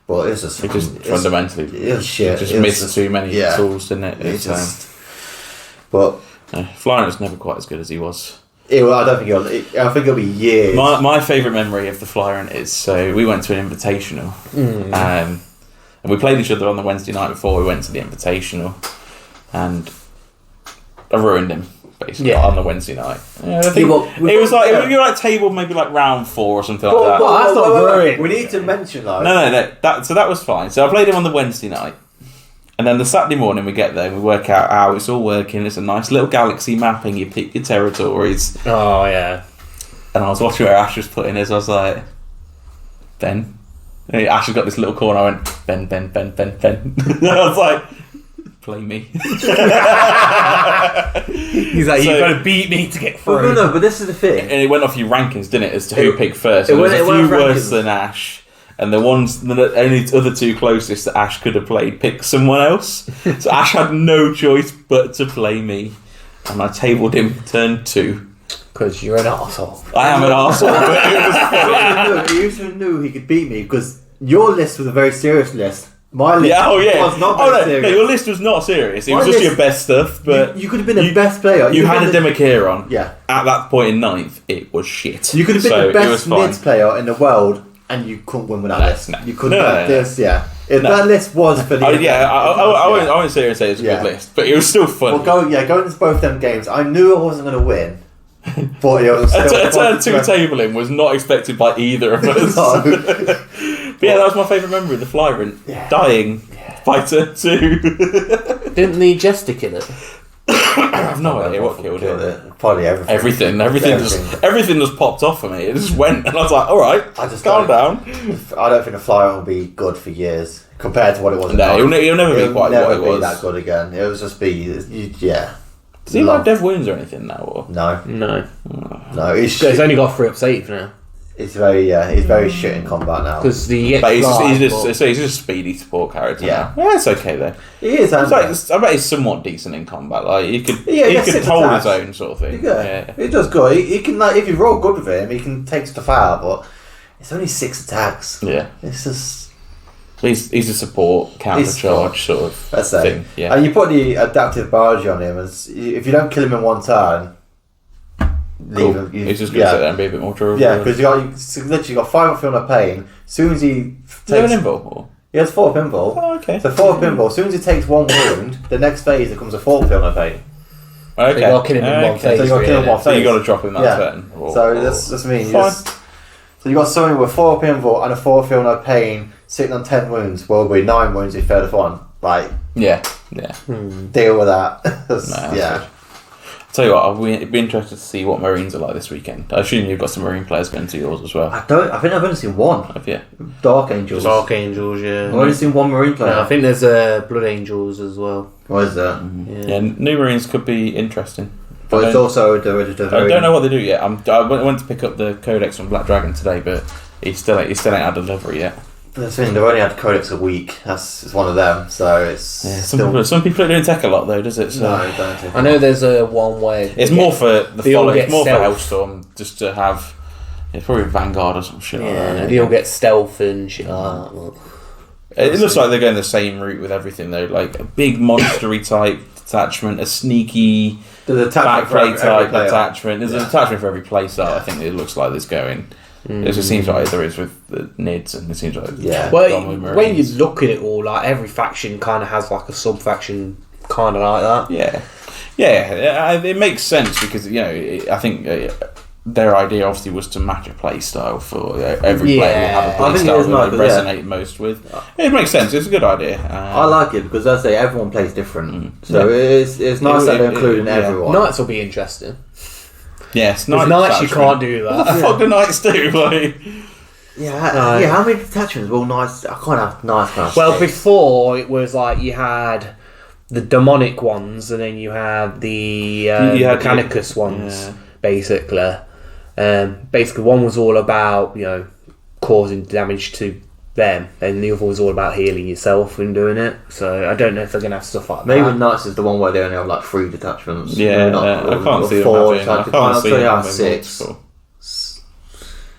But it's just fundamentally shit. Just missed too many tools, didn't it? But Flyrant's never quite as good as he was. I don't think I think it'll be years. My favourite memory of the Flyrant is we went to an invitational, and we played each other on the Wednesday night before we went to the invitational, and I ruined him. Basically, on the Wednesday night. Yeah, I think it was like table maybe like round 4 or something like that. Well, that's not ruined. We need to mention though. No. That was fine. So I played him on the Wednesday night, and then the Saturday morning we get there and we work out how it's all working. It's a nice little galaxy mapping. You pick your territories. Oh yeah. And I was watching where Ash was putting his. I was like, Ben. And Ash has got this little corner. I went Ben. I was like, play me. He's like, you've got to beat me to get through. No, but this is the thing. And it went off your rankings, didn't it, as to who picked first. There was a few worse than Ash, and the only other 2 closest that Ash could have played picked someone else. So Ash had no choice but to play me, and I tabled him turn 2. Because you're an arsehole. I am an arsehole, but it was funny. He also knew he could beat me because your list was a very serious list. My list was not very serious. No, your list was not serious. It was just your best stuff. But you could have been the best player. You had a Demacheron. Yeah. At that point in 9th, it was shit. You could have been the best mid player in the world, and you couldn't win with that list. No. You couldn't have this. Yeah. That list was for the. I won't sit here and say it's a good list, but it was still fun. Well, going into both them games, I knew I wasn't going to win, But it was still a turn 2 tabling was not expected by either of us. No. But yeah, that was my favourite memory of the Flyrant. Dying by turn 2. Didn't the Jester kill it? I have no idea what killed it. Probably everything. Everything just popped off for me. It just went, and I was like, "All right, calm down." I don't think the Flyer will be good for years compared to what it was. No, he'll never be quite what it was. That good again. It will just be yeah. Does he like Dev Wounds or anything now? Or? No. He's only got 3 up save now. He's very shit in combat now. Because he's just a speedy support character. Yeah, now. Yeah, it's okay though. He is. I bet he's somewhat decent in combat. Like he could hold his own sort of thing. Yeah, he does good. He can if you roll good with him, he can take stuff out. But it's only 6 attacks. Yeah, it's just. He's a support countercharge sort of thing. Yeah, and you put the adaptive barrage on him, and if you don't kill him in one turn. Cool. He's just going to sit there and be a bit more durable. Yeah, because you literally got 5 up feel no pain. As soon as he takes an invul, he has 4 pinball. Oh, okay. So 4 pinball. As soon as he takes 1 wound, the next phase there comes a 4 feel no pain. Okay. So you got to kill him in one phase. So you got to kill him in one phase. So you got to drop him that turn. So that's me. So you got someone with 4 pinball and a 4 feel no pain sitting on 10 wounds. Well, it'll be 9 wounds if you fail the one. Like yeah. Deal with that. Yeah. Tell you what, I'll be interested to see what Marines are like this weekend. I assume you've got some Marine players going to yours as well. I think I've only seen one. Have you? Dark Angels, yeah. I've only seen one Marine player. No, I think there's Blood Angels as well. What is that? Yeah, new Marines could be interesting. But it's also I don't know what they do yet. I went to pick up the Codex from Black Dragon today, but he still ain't had delivery yet. That's the thing, they've only had Codex a week. It's one of them, so it's some people don't tech a lot though, does it? So. No, they don't. I know there's a one way. It's more for the follow. It's more for Hellstorm, just to have. It's probably Vanguard or some shit. Yeah, they all get stealth and shit like that. It looks like they're going the same route with everything though, like a big monstery type detachment, a sneaky backplate type detachment. There's a detachment for every play style. I think it looks like there's going. It just seems like there is with the NIDs, and it seems like Well, when you look at it all, like every faction kind of has like a sub faction kind of like that. Yeah, it makes sense because I think their idea obviously was to match a play style for every player will have a play style that they resonate most with. It makes sense. It's a good idea. I like it because as I say, everyone plays different, so it's nice that they're including everyone. Knights will be interesting. Yes, Knights you can't do that. What the fuck do Knights do? Like, how many detachments? Well, Knights. I can't have Knights. Well, before it was like you had the demonic ones, and then you had the Mechanicus ones, basically. Basically, one was all about causing damage to them, and the other was all about healing yourself and doing it. So I don't know if they're gonna have stuff like that. Maybe Knights is the one where they only have like 3 detachments. I can't see them having. I can't see them having 6.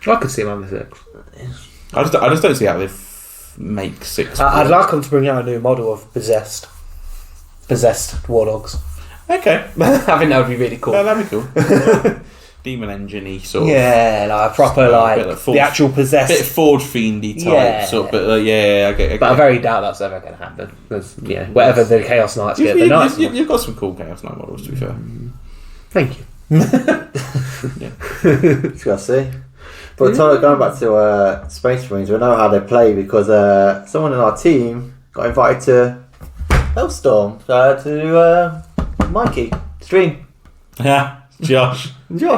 I could see them having 6. I just don't see how they make 6. I'd like them to bring out a new model of possessed warlogs. Okay, I think that would be really cool. No, that'd be cool. Demon engine-y sort of. Yeah, like a proper the actual possessed. Bit Forge Fiendy type sort of, but I get. But I very doubt that's ever going to happen because whatever the Chaos Knights get, the Knights. You've got some cool Chaos Knight models, to be fair. Thank you. Let's go see. But going back to Space Marines, we know how they play because someone in our team got invited to Hellstorm to Micky stream. Yeah. Josh. Oh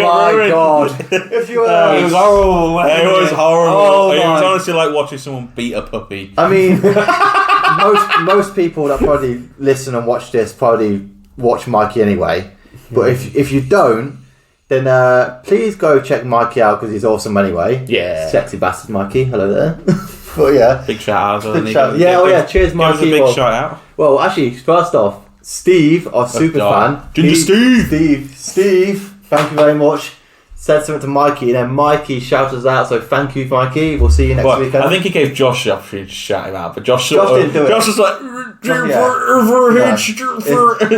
my god! If you it was horrible. It was horrible. It was honestly like watching someone beat a puppy. I mean, most people that probably listen and watch this probably watch Micky anyway. But if you don't, then please go check Micky out because he's awesome anyway. Yeah, sexy bastard Micky. Hello there. But yeah, big shout out. Cheers Micky. Big shout out. Well, actually, first off. Steve, our super fan. Steve, thank you very much. Said something to Micky, and then Micky shouted us out. So thank you, Micky. We'll see you next weekend. I think he gave Josh the opportunity to shout him out, but Josh didn't do it. Josh was like, it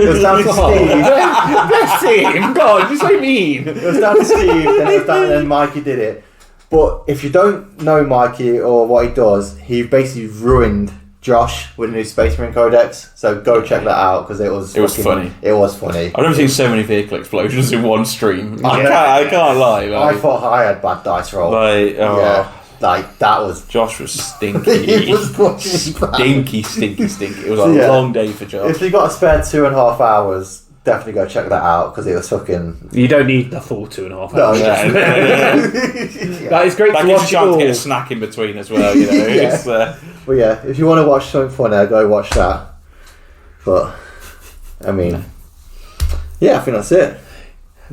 was down to Steve. Bless him. God, you're so mean. It was down to Steve, then Micky did it. But if you don't know Micky or what he does, he basically ruined Josh with the new Space Marine Codex. So go check that out because it was funny. It was funny. I've never seen so many vehicle explosions in one stream. I can't lie. I thought I had bad dice roll. Like that was Josh was stinky. He was stinky. It was a long day for Josh. If you got to spare 2.5 hours, definitely go check that out because it was fucking. You don't need the full 2.5 hours. No, That is great that to gives watch. you a chance to get a snack in between as well. You know. It's, But yeah, if you want to watch something funny, go watch that. But I mean, I think that's it.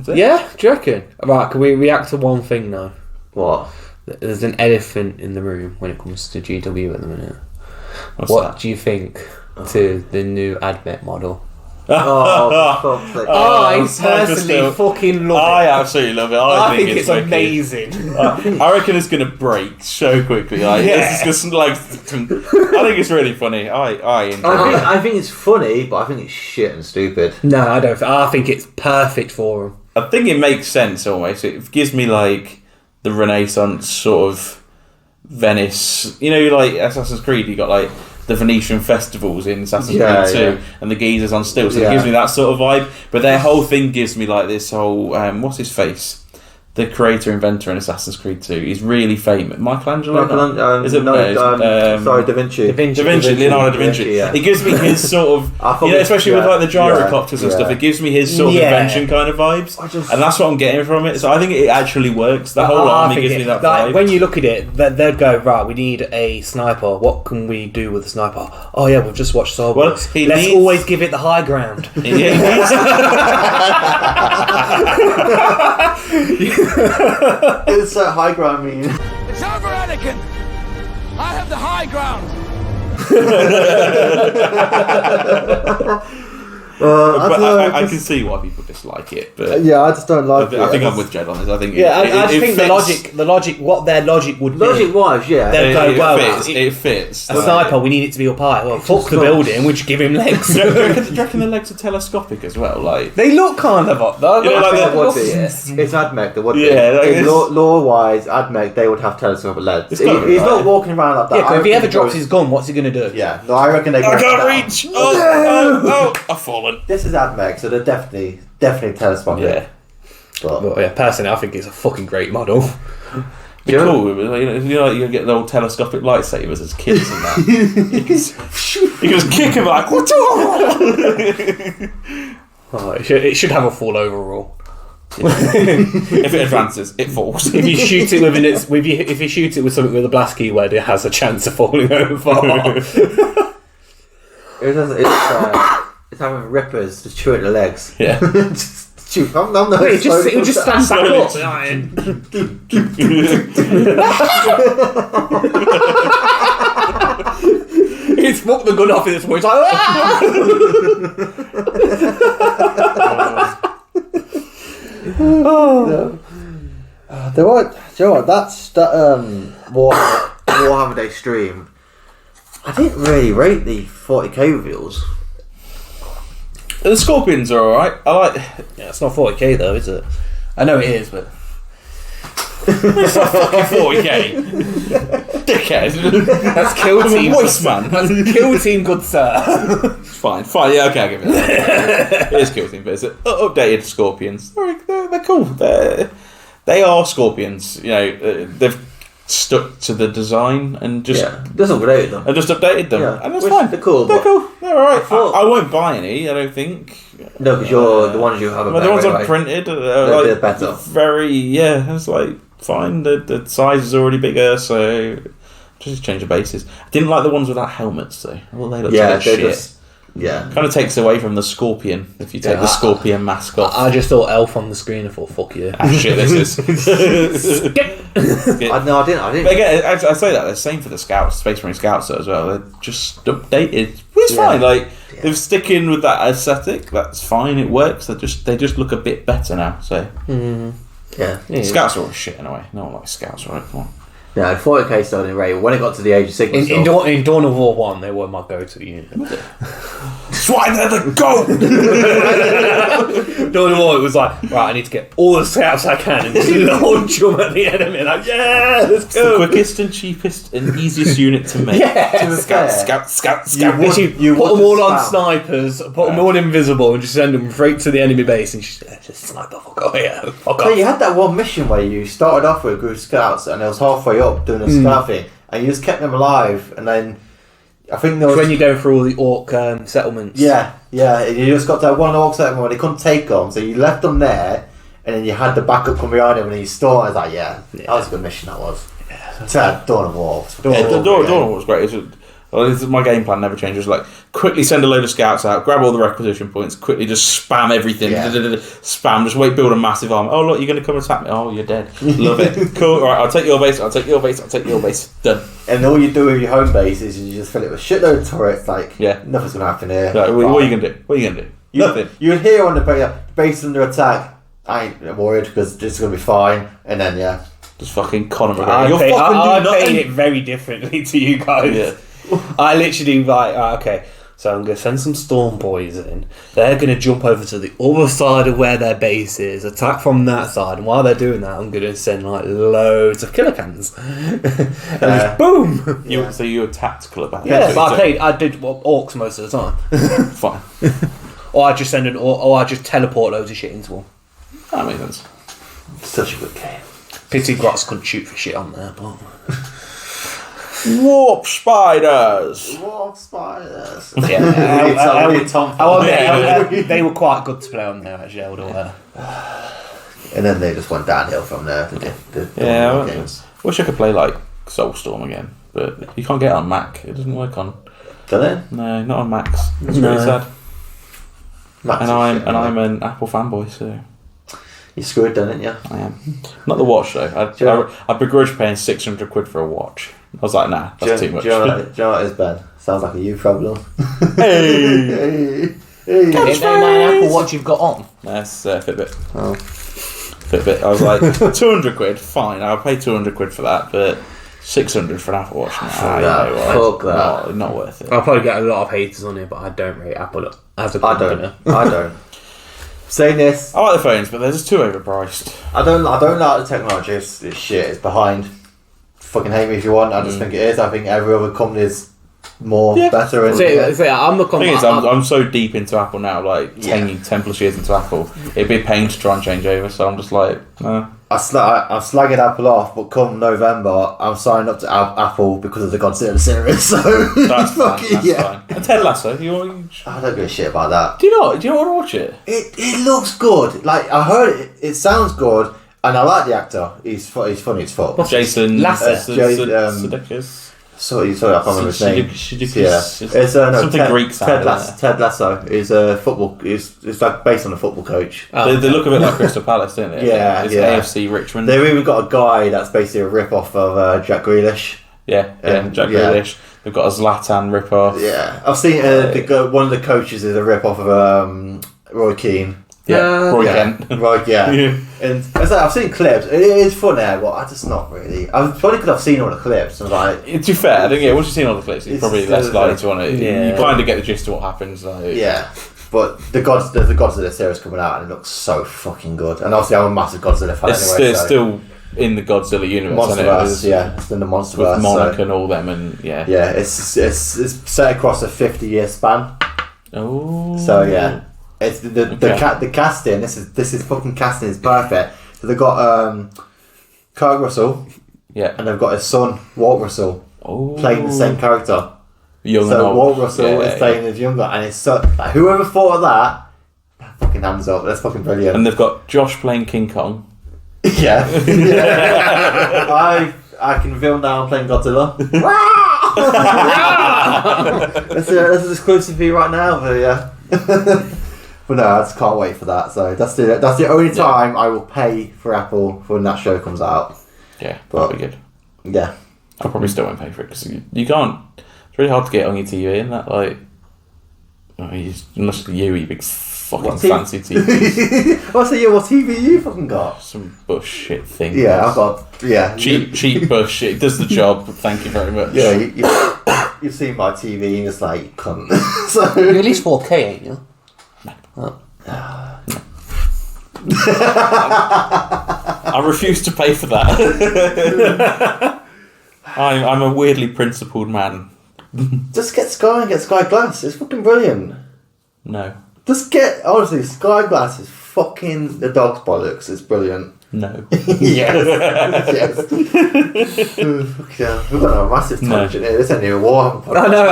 Yeah, do you reckon? Right, can we react to one thing now? What? There's an elephant in the room when it comes to GW at the minute. What do you think to the new Ad Mech model? I personally fucking love it. I absolutely love it. I think it's amazing. I reckon it's going to break so quickly. It's just like, I think it's really funny. I enjoy it. I think it's funny, but I think it's shit and stupid. No, I don't. I think it's perfect for him. I think it makes sense almost. It gives me like the Renaissance sort of Venice. You know, like Assassin's Creed, you got like the Venetian festivals in Assassin's Creed 2 and the geezers on steel. So it gives me that sort of vibe. But their whole thing gives me like this whole, what's his face? The creator, inventor in Assassin's Creed 2. He's really famous. Michelangelo? Is it? Sorry, Da Vinci. Leonardo da Vinci. Yeah. It gives me his sort of, especially with like the gyrocopters and stuff, it gives me his sort of invention kind of vibes. And that's what I'm getting from it. So I think it actually works. The whole army gives me that vibe. When you look at it, they'd go, right, we need a sniper. What can we do with a sniper? Oh yeah, we've just watched Star Wars. Let's always give it the high ground. It's that high ground mean. It's over, Anakin! I have the high ground! I can see why people dislike it, but I just don't like it. I think I'm with Jed on this. I think I think the logic, what their logic would be. Logic-wise, they'll go, well, it fits. A sniper, we need it to be up high. Well, fuck the building, we just give him legs. Do you reckon the legs are telescopic as well? Like they look kind of up though. It's Ad Mech, there would be. Lore-wise, Ad Mech, they would have telescopic legs. He's not walking around like that. Yeah, if he ever drops his gun, what's he going to do? Yeah, no, I reckon they I can't reach! I've fallen. This is Ad Mech, so they're definitely telescopic. Yeah. But personally, I think it's a fucking great model. Be cool. You get the old telescopic lightsabers as kids and that. you can just kick him like, what's It should have a fall overall. If it advances, it falls. If you shoot it if you shoot it with something with a blast keyword, it has a chance of falling over. It's having rippers to chew at the legs. Yeah. Just chew. It'll just stand back up. He's fucked the gun off at this point. He's like, Do you know what? That's that Warhammer Day stream. I didn't really rate the 40k reveals. The Scorpions are alright. I like. Yeah, it's not 40k though, is it? I know it is, but it's not fucking 40k. Dickhead. That's Kill Team. Voice man. That's Kill Team, good sir. Fine. Yeah, okay, I'll give it that. It is Kill Team, but it's updated Scorpions. They're cool. They are Scorpions. You know, they've stuck to the design and just updated them. And just updated them, and that's fine. They're cool. They're cool. They're alright. I won't buy any. I don't think. No, because the ones you have. The ones I've printed are like better. It's like fine. The size is already bigger, so just change the bases. I didn't like the ones without helmets though. Well, they look like shit. Kind of takes away from the Scorpion if you take the Scorpion mask off. I just thought Elf on the screen. I thought, fuck you. Shit, this is. I didn't. But again, I say that the same for the Scouts, Space Marine Scouts as well. They're just updated. It's fine. Like they're sticking with that aesthetic. That's fine. It works. They just look a bit better now. So yeah. Scouts are all shit in a way. No one likes Scouts, right? Come on. Yeah, the 40k started in Raid. When it got to the age of Sigmar, in Dawn of War 1, they were my go-to unit. Swine, they're the goat! Dawn of War, it was like, right, I need to get all the scouts I can and just launch them at the enemy. Like, yeah, let's go. The quickest and cheapest and easiest unit to make. Yeah. Scout. You put them all on snipers, put them all invisible, and just send them straight to the enemy base and just snipe the fuck out here. So you had that one mission where you started off with a group of scouts and it was halfway up doing a scout thing, and you just kept them alive, and then I think there was... when you go through all the orc settlements. Yeah, you just got to have one orc settlement where they couldn't take them, so you left them there, and then you had the backup come behind them, and you stormed. I was like, that was a good mission, that was. Yeah. Dawn of War. Dawn of War was great. My game plan never changes. Like, quickly send a load of scouts out, grab all the requisition points, quickly just spam everything. Spam, just build a massive army. Oh, look, you're going to come and attack me. Oh, you're dead. Love it. Cool. All right, I'll take your base. Done. And all you do with your home base is you just fill it with shitload of turrets. Like, nothing's going to happen here. Like, what are you going to do? Nothing. You would hear on the base under attack. I ain't worried because it's going to be fine. And then, just fucking Conor McGregor. You're fucking doing nothing. I played it very differently to you guys. Yeah. I literally okay, so I'm going to send some Storm Boys in. They're going to jump over to the other side of where their base is, attack from that side, and while they're doing that, I'm going to send like loads of killer cans. And just boom! So you were tactical about it? Yeah, but I did orcs most of the time. Fine. Or I just I just teleport loads of shit into them. That makes sense. Such a good game. Pity Grots couldn't shoot for shit on there, but... Warp spiders. Yeah, they were quite good to play on there, actually. And then they just went downhill from there. Wish I could play like Soulstorm again, but you can't get it on Mac. It doesn't work on. Does it? No, not on Macs. It's really sad. I'm an Apple fanboy, so. You screwed, didn't you? I am. Not the watch though. I begrudge paying £600 for a watch. I was like, nah, that's too much. Do you know what it is, Ben? Sounds like a you problem. Hey! Is that an Apple Watch you've got on? That's Fitbit. Oh. Fitbit. I was like, £200, fine, I'll pay £200 for that, but £600 for an Apple Watch? Fuck that. Not worth it. I'll probably get a lot of haters on it, but I don't rate Apple as a company. I don't. Saying this, I like the phones, but they're just too overpriced. I don't like the technology. It's shit. It's behind. Fucking hate me if you want. I just think it is. I think every other company is better. And I'm so deep into Apple now. Like 10 plus years into Apple, it'd be a pain to try and change over. So I'm just like, I'm slagging Apple off, but come November, I'm signing up to Apple because of the Godzilla series. So that's fine. And Ted Lasso, I don't give a shit about that. Do you not want to watch it? It looks good. Like I heard it. It sounds good. And I like the actor. He's funny as fuck. Jason Sudeikis. Sorry, I can't remember his name. It's something Greek sound. Ted Lasso is a football. It's like based on a football coach. They look a bit like Crystal Palace, don't they? It's AFC Richmond. They've even got a guy that's basically a rip off of Jack Grealish. Jack Grealish. They've got a Zlatan rip off. Yeah, I've seen one of the coaches is a rip off of Roy Keane. Roy Kent. And I've seen clips. It is fun there, but I just not really. I've probably could have seen all the clips. And like, to be fair, I think once you've seen all the clips, you're probably less likely to want to. Yeah. You kind of get the gist of what happens. Like. Yeah, but the Godzilla series coming out and it looks so fucking good. And obviously, I'm a massive Godzilla fan. It's still in the Godzilla universe. Monsterverse, it's in the Monsterverse with Monarch and all them, and it's set across a 50-year span. Oh, so yeah. It's the casting. This is fucking casting is perfect. So they've got Kurt Russell, and they've got his son Walt Russell playing the same character. Walt Russell is playing his younger, and it's so like, whoever thought of that, fucking hands up. That's fucking brilliant. And they've got Josh playing King Kong. Yeah. I can film now playing Godzilla. That's an exclusive view right now, but But no, I just can't wait for that. So that's the only time I will pay for Apple for when that show comes out. Yeah, that'll be good. Yeah, I probably still won't pay for it because you can't. It's really hard to get on your TV and that unless you big fucking fancy TV. What TV you fucking got? Some bullshit thing. Yeah, I've got cheap bullshit. It does the job. Thank you very much. Yeah, you've seen my TV and it's like cunt. So You're at least 4K, ain't you? I refuse to pay for that. I'm a weirdly principled man. Just get Sky and get Sky Glass. It's fucking brilliant. No. Just get, honestly, Sky Glass is fucking the dog's bollocks. It's brilliant. No. Yes. Yeah. We've got a massive tangent here. This ain't even a Warhammer podcast. I know.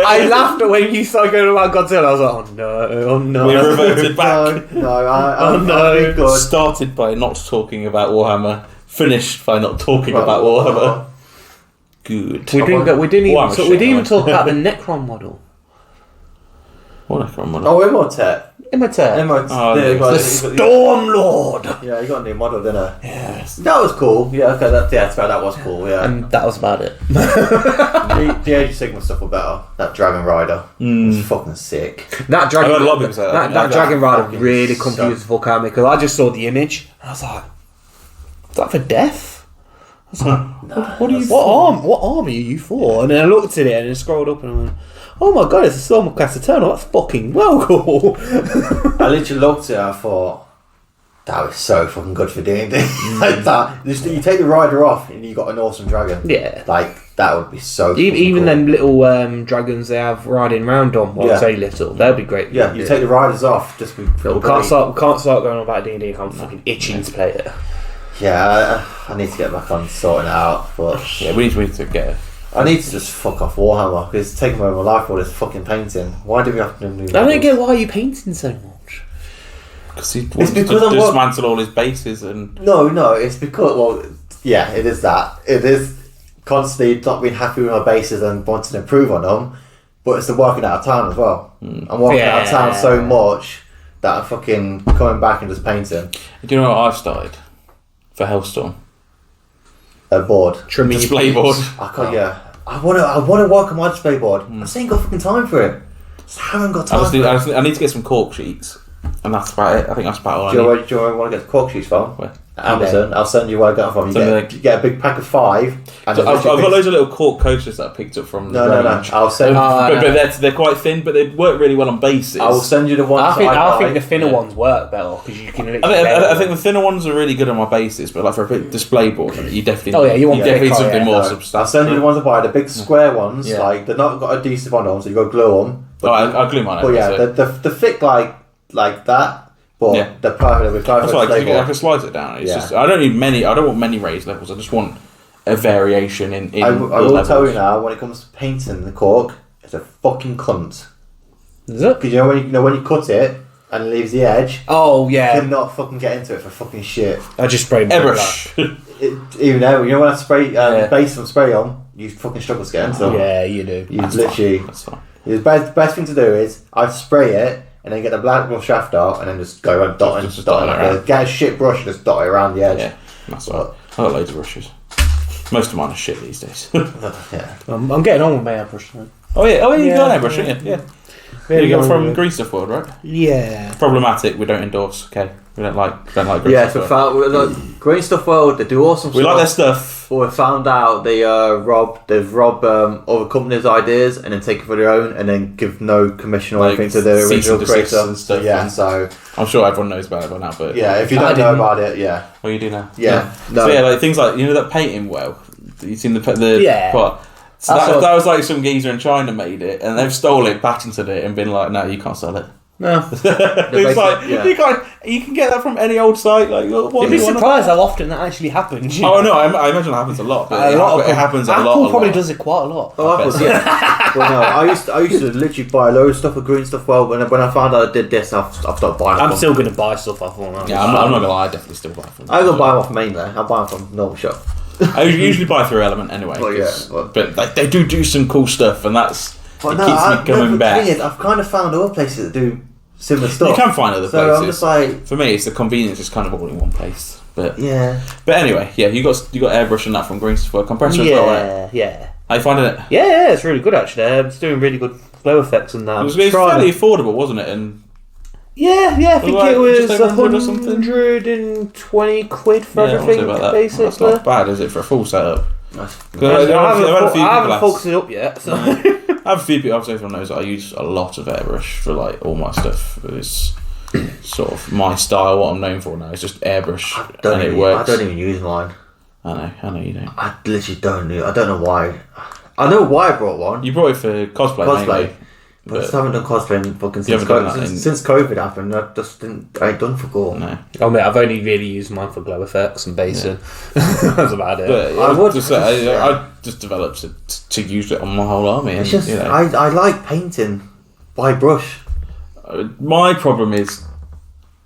I laughed at when you started going about Godzilla. I was like, oh no. We reverted back. I'm good. Started by not talking about Warhammer. Finished by not talking about Warhammer. Good. We didn't even talk about the Necron model. What Necron model? Oh, Imotekh. Imotekh. The Stormlord. Yeah, you got a new model, didn't you? Yes. That was cool. Yeah, okay, that was cool. Yeah. And that was about it. The Age of Sigmar stuff were better. That Dragon Rider was fucking sick. That Dragon. I've heard a lot of people say that Dragon Rider really so confused the fuck out of me because I just saw the image and I was like, "Is that for death?" I was like, "What army are you for?" And then I looked at it and then scrolled up and I went, "Oh my god, it's a Stormcast Eternal. That's fucking well cool." I literally looked at it and I thought, that was so fucking good for D&D. Like that. You take the rider off and you got an awesome dragon. Yeah. Like, that would be so Even cool. them little dragons they have riding around on, well, say little, that'd be great. Yeah, you take the riders off, just be... We can't start going on about D&D. I'm fucking itching to play it. Yeah, I need to get back on sorting it out, but... Yeah, we need to get it. I need to just fuck off Warhammer, because it's taking over my life all this fucking painting. Why do we have to do I don't get why you're painting so much. Because he wants to dismantle all his bases and... No, it's because... Well, yeah, it is that. It is constantly not being happy with my bases and wanting to improve on them, but it's the working out of town as well. I'm working out of town so much that I'm fucking coming back and just painting. Do you know what I've started? For Hellstorm? A board. Display board. I can't, I want to work on my display board. I just ain't got fucking time for it. Just haven't got time for it. I need to get some cork sheets. And that's about it. I think that's about all I need. Do you want to get the cork sheets from? Where? Amazon. I'll send you where I got them from. You get a big pack of 5. And So I've got loads of little cork coasters that I picked up from No. I'll send but they're quite thin, but they work really well on bases. I will send you the ones I think the thinner ones work better because you can. I think the thinner ones are really good on my bases, but like for a big display board, you definitely you want definitely need something more I'll substantial. send you the ones I buy, the big square ones. Like they're not got adhesive on them, so you got to glue them. I'll glue mine. But the thick like that. But they're perfect. That's why I can slice it down. It's just I don't need many. I don't want many raised levels. I just want a variation in. I will tell you now. When it comes to painting the cork, it's a fucking cunt. Is it? Because you know when you cut it and it leaves the edge. Oh yeah. You cannot fucking get into it for fucking shit. I just sprayed airbrush. Even though when I spray base and spray on, you fucking struggle to get into them. Yeah, you do. That's literally. That's fine. The best thing to do is I'd spray it. And then get the black brush shaft out, and then just go around dotting. Get a shit brush and just dot it around the edge. Yeah, that's right. I've got loads of brushes. Most of mine are shit these days. Yeah. I'm getting on with my airbrush now. Oh yeah, you got an airbrush, didn't you? Yeah. You got from Green Stuff World, right? Yeah. Problematic. We don't endorse. Okay, we don't like Green Stuff World. Green Stuff World, they do awesome stuff. We like their stuff. But we found out they've robbed other companies' ideas and then take it for their own, and then give no commission or anything to the original creator and stuff. Yeah, so I'm sure everyone knows about it by now. But yeah, if you don't know about it, yeah. Well, you do now. Yeah. No. So yeah, like things like that painting well. You seen the part. So that was like some geezer in China made it, and they've stole it, patented it, and been like, no, you can't sell it. No. It's like you can get that from any old site. Like, you'd be surprised how often that actually happens. Oh no, I imagine it happens a lot. But it happens a lot. Apple probably does it quite a lot. Oh, Apple, yeah. Well, no, I used to literally buy a load of stuff with Green Stuff. Well, when I found out I did this, I've stopped buying. I'm still going to buy stuff off them. Yeah, I'm not gonna lie, I definitely still buy from them. I don't buy them off main though. I buy them from normal shop. I usually buy through Element anyway. But they do some cool stuff, and keeps me coming back. I've kind of found other places that do similar stuff. You can find other places. I'm just like, for me, it's the convenience, it's kind of all in one place. But yeah. But anyway, yeah, you got airbrush and that from Green Stuff World. Compressor as well, right? Yeah. How you finding it? Yeah, it's really good actually. It's doing really good glow effects and that. It was fairly affordable, wasn't it? And Yeah, I think Like, it was just over 100 or something? 120 quid for everything, basically. That's not bad, is it, for a full setup? I haven't focused it up yet, so... I have a few people, obviously everyone knows that I use a lot of airbrush for like all my stuff. It's sort of my style, what I'm known for now. It's just airbrush, and it works. I don't even use mine. I know you don't. I literally don't know. I don't know why. I know why I brought one. You brought it for cosplay mainly. But I just haven't done cosplay in fucking since COVID happened. I ain't done for gore. No. Oh mate, I've only really used mine for glow effects and basing. That's about it. But I just developed it to use it on my whole army. It's just I like painting by brush. My problem is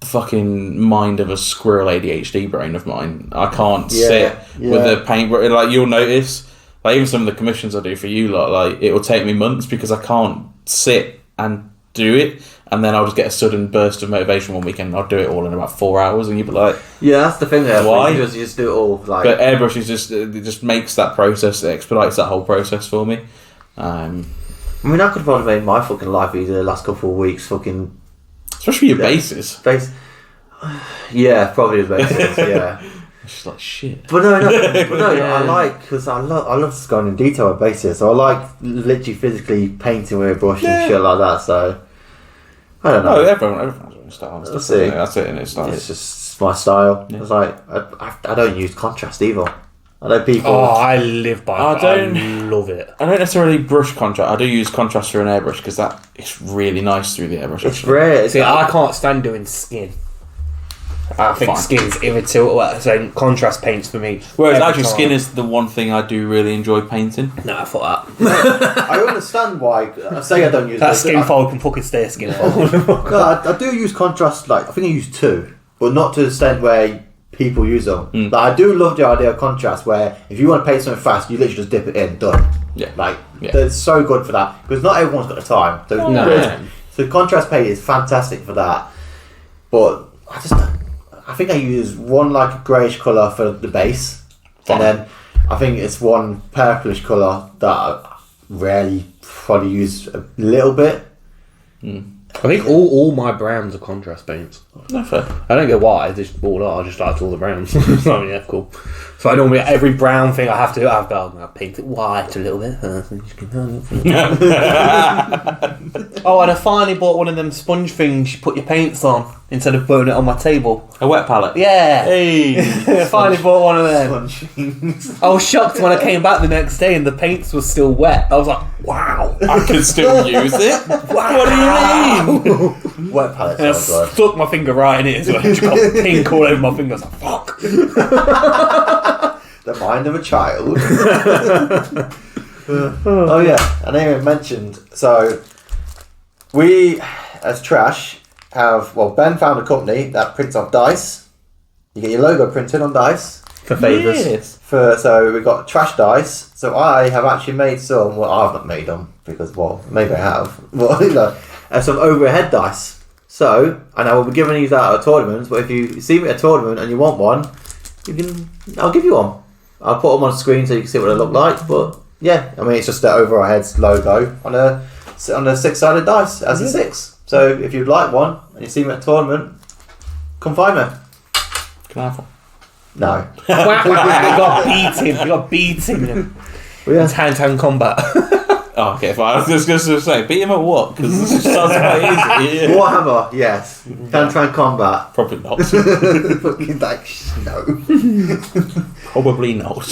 the fucking mind of a squirrel ADHD brain of mine. I can't sit with a paint. Like you'll notice, like even some of the commissions I do for you, like it will take me months because I can't sit and do it, and then I'll just get a sudden burst of motivation one weekend and I'll do it all in about 4 hours, and you'll be like, yeah, that's the thing there. Why? You just do it all like. But airbrush is just makes that process, it expedites that whole process for me. I mean, I could have probably made my fucking life easier the last couple of weeks, fucking. Especially your bases. Yeah, probably the bases. Yeah. It's just like shit. But no, I like, because I love just going in detail with bases, so I like literally physically painting with a brush and shit like that, so I don't know. No, everyone's own style. That's it, and it's just my style. Yeah. It's like, I don't use contrast either. I know people... Oh, I live by that. I love it. I don't necessarily brush contrast. I do use contrast through an airbrush, because it's really nice through the airbrush. It's rare. See, I can't stand doing skin. I think skin's irritating. So contrast paints for me. Whereas actually skin is the one thing I do really enjoy painting. No, I thought that. I understand why. I say I don't use that skin fold can fucking stay a skin fold. No, I do use contrast. Like I think I use 2, but not to the extent where people use them. Like, I do love the idea of contrast, where if you want to paint something fast, you literally just dip it in, done. Yeah. It's so good for that, because not everyone's got the time. So contrast paint is fantastic for that. But I think I use one like a greyish colour for the base, and then I think it's one purplish colour that I rarely probably use a little bit. I think all my browns are contrast paints. No fair. I don't get why. They just all are. I just like all the browns. So yeah, cool. So I normally every brown thing I have to do, I'll paint it white a little bit. Oh, and I finally bought one of them sponge things you put your paints on instead of putting it on my table. A wet palette. Yeah. Hey. I finally bought one of them. I was shocked when I came back the next day and the paints were still wet. I was like, wow. I can still use it? Wow. What do you mean? Wet palette. And I stuck my finger right in it as well. It just got pink all over my finger. I was like, fuck. The mind of a child. Oh yeah, and I even mentioned, so we as Trash have, Ben found a company that prints off dice. You get your logo printed on dice for favours. Yes. So we got Trash dice. So I have actually made some. Well, I've not made them because maybe I have. But some overhead dice. So, and I will be giving these out at tournaments. But if you see me at a tournament and you want one, I'll give you one. I'll put them on screen so you can see what they look like. But yeah, I mean it's just the OverRHeads logo on a 6-sided dice as a 6. So if you'd like one and you see me at a tournament, come find me. Can I have one? No. You got beaten. Well, yeah. Hand-to-hand combat. Oh, okay, fine. I was just going to say, beat him at what? Because this sounds quite easy. Warhammer, yes. Hand-to-hand combat. Probably not. Fucking no. Probably not.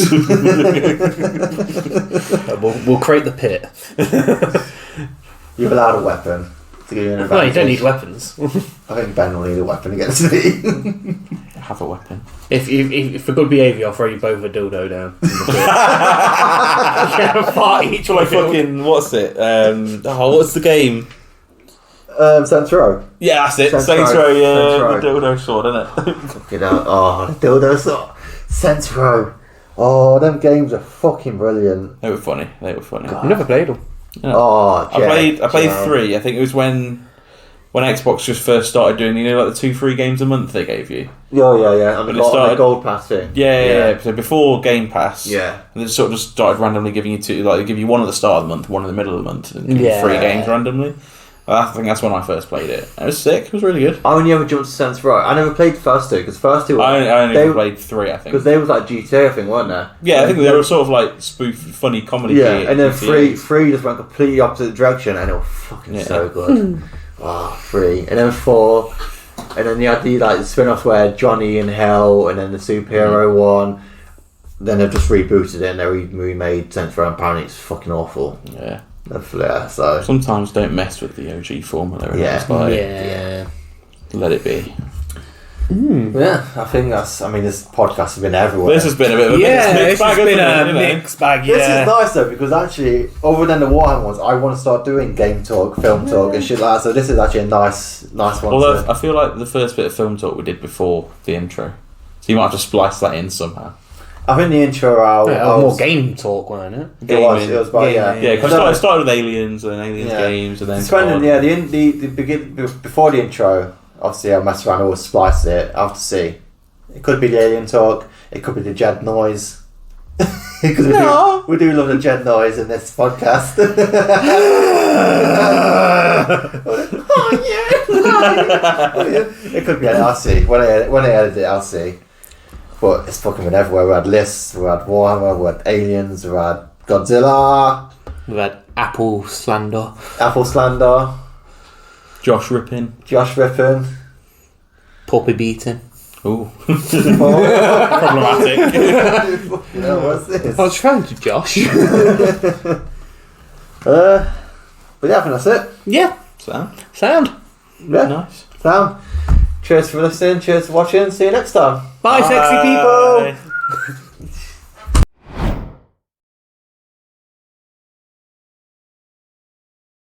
We'll create the pit. You're allowed a weapon to give you an advantage. No, you don't need weapons. I think Ben will need a weapon against me. Have a weapon. If for good behaviour, I'll throw you both a dildo down. Fight each like fucking, what's it? What's the game? Saints Row. Yeah, that's it. Saints Row, yeah. The dildo sword, isn't it? Fucking hell. Oh, the dildo sword. Saints Row. Oh, them games are fucking brilliant. They were funny. You never played them. Yeah. Oh, Jed, I played 3. I think it was when Xbox just first started doing, like the 2-3 games a month they gave you. Yeah. And the gold pass thing. Yeah. So before Game Pass, and they sort of just started randomly giving you 2. Like they give you one at the start of the month, one in the middle of the month, and give you 3 games randomly. I think that's when I first played it. It was sick. It was really good. I only ever jumped to Saints Row. I never played the first two because first two. I only played 3, I think. Because they was like GTA, I think, weren't they? Yeah, I think they were sort of like spoof, funny comedy. Yeah, and then three just went completely opposite direction, and it was fucking so good. 3, and then 4, and then you had the like spin-offs where Johnny in Hell, and then the superhero one. Then they've just rebooted it and they remade Saints Row, and apparently it's fucking awful. Yeah. So sometimes don't mess with the OG formula. Yeah. Let it be. Yeah, I think that's. I mean, this podcast has been everywhere. This has been a bit of a mixed bag. This is nice though because actually, other than the Warhammer ones, I want to start doing game talk, film talk, and shit like that. So this is actually a nice one. Although I feel like the first bit of film talk we did before the intro, so you might have to splice that in somehow. I think the intro more game talk, wasn't it? It was about because I started with Aliens and Aliens games, and then before the intro. Obviously, I'll mess around, always splice it. I'll have to see. It could be the alien talk. It could be the Jed noise. Because we do love the Jed noise in this podcast. It could be. I'll see. When I edit it, I'll see. But it's fucking been everywhere. We had lists. We had Warhammer. We had aliens. We had Godzilla. We had Apple slander. Josh Rippin. Puppy beating. Ooh. Problematic. What's this? I was trying to Josh. But yeah, I think that's it. Yeah. Sound. Yeah. Nice. Sound. Cheers for listening. Cheers for watching. See you next time. Bye. Sexy people.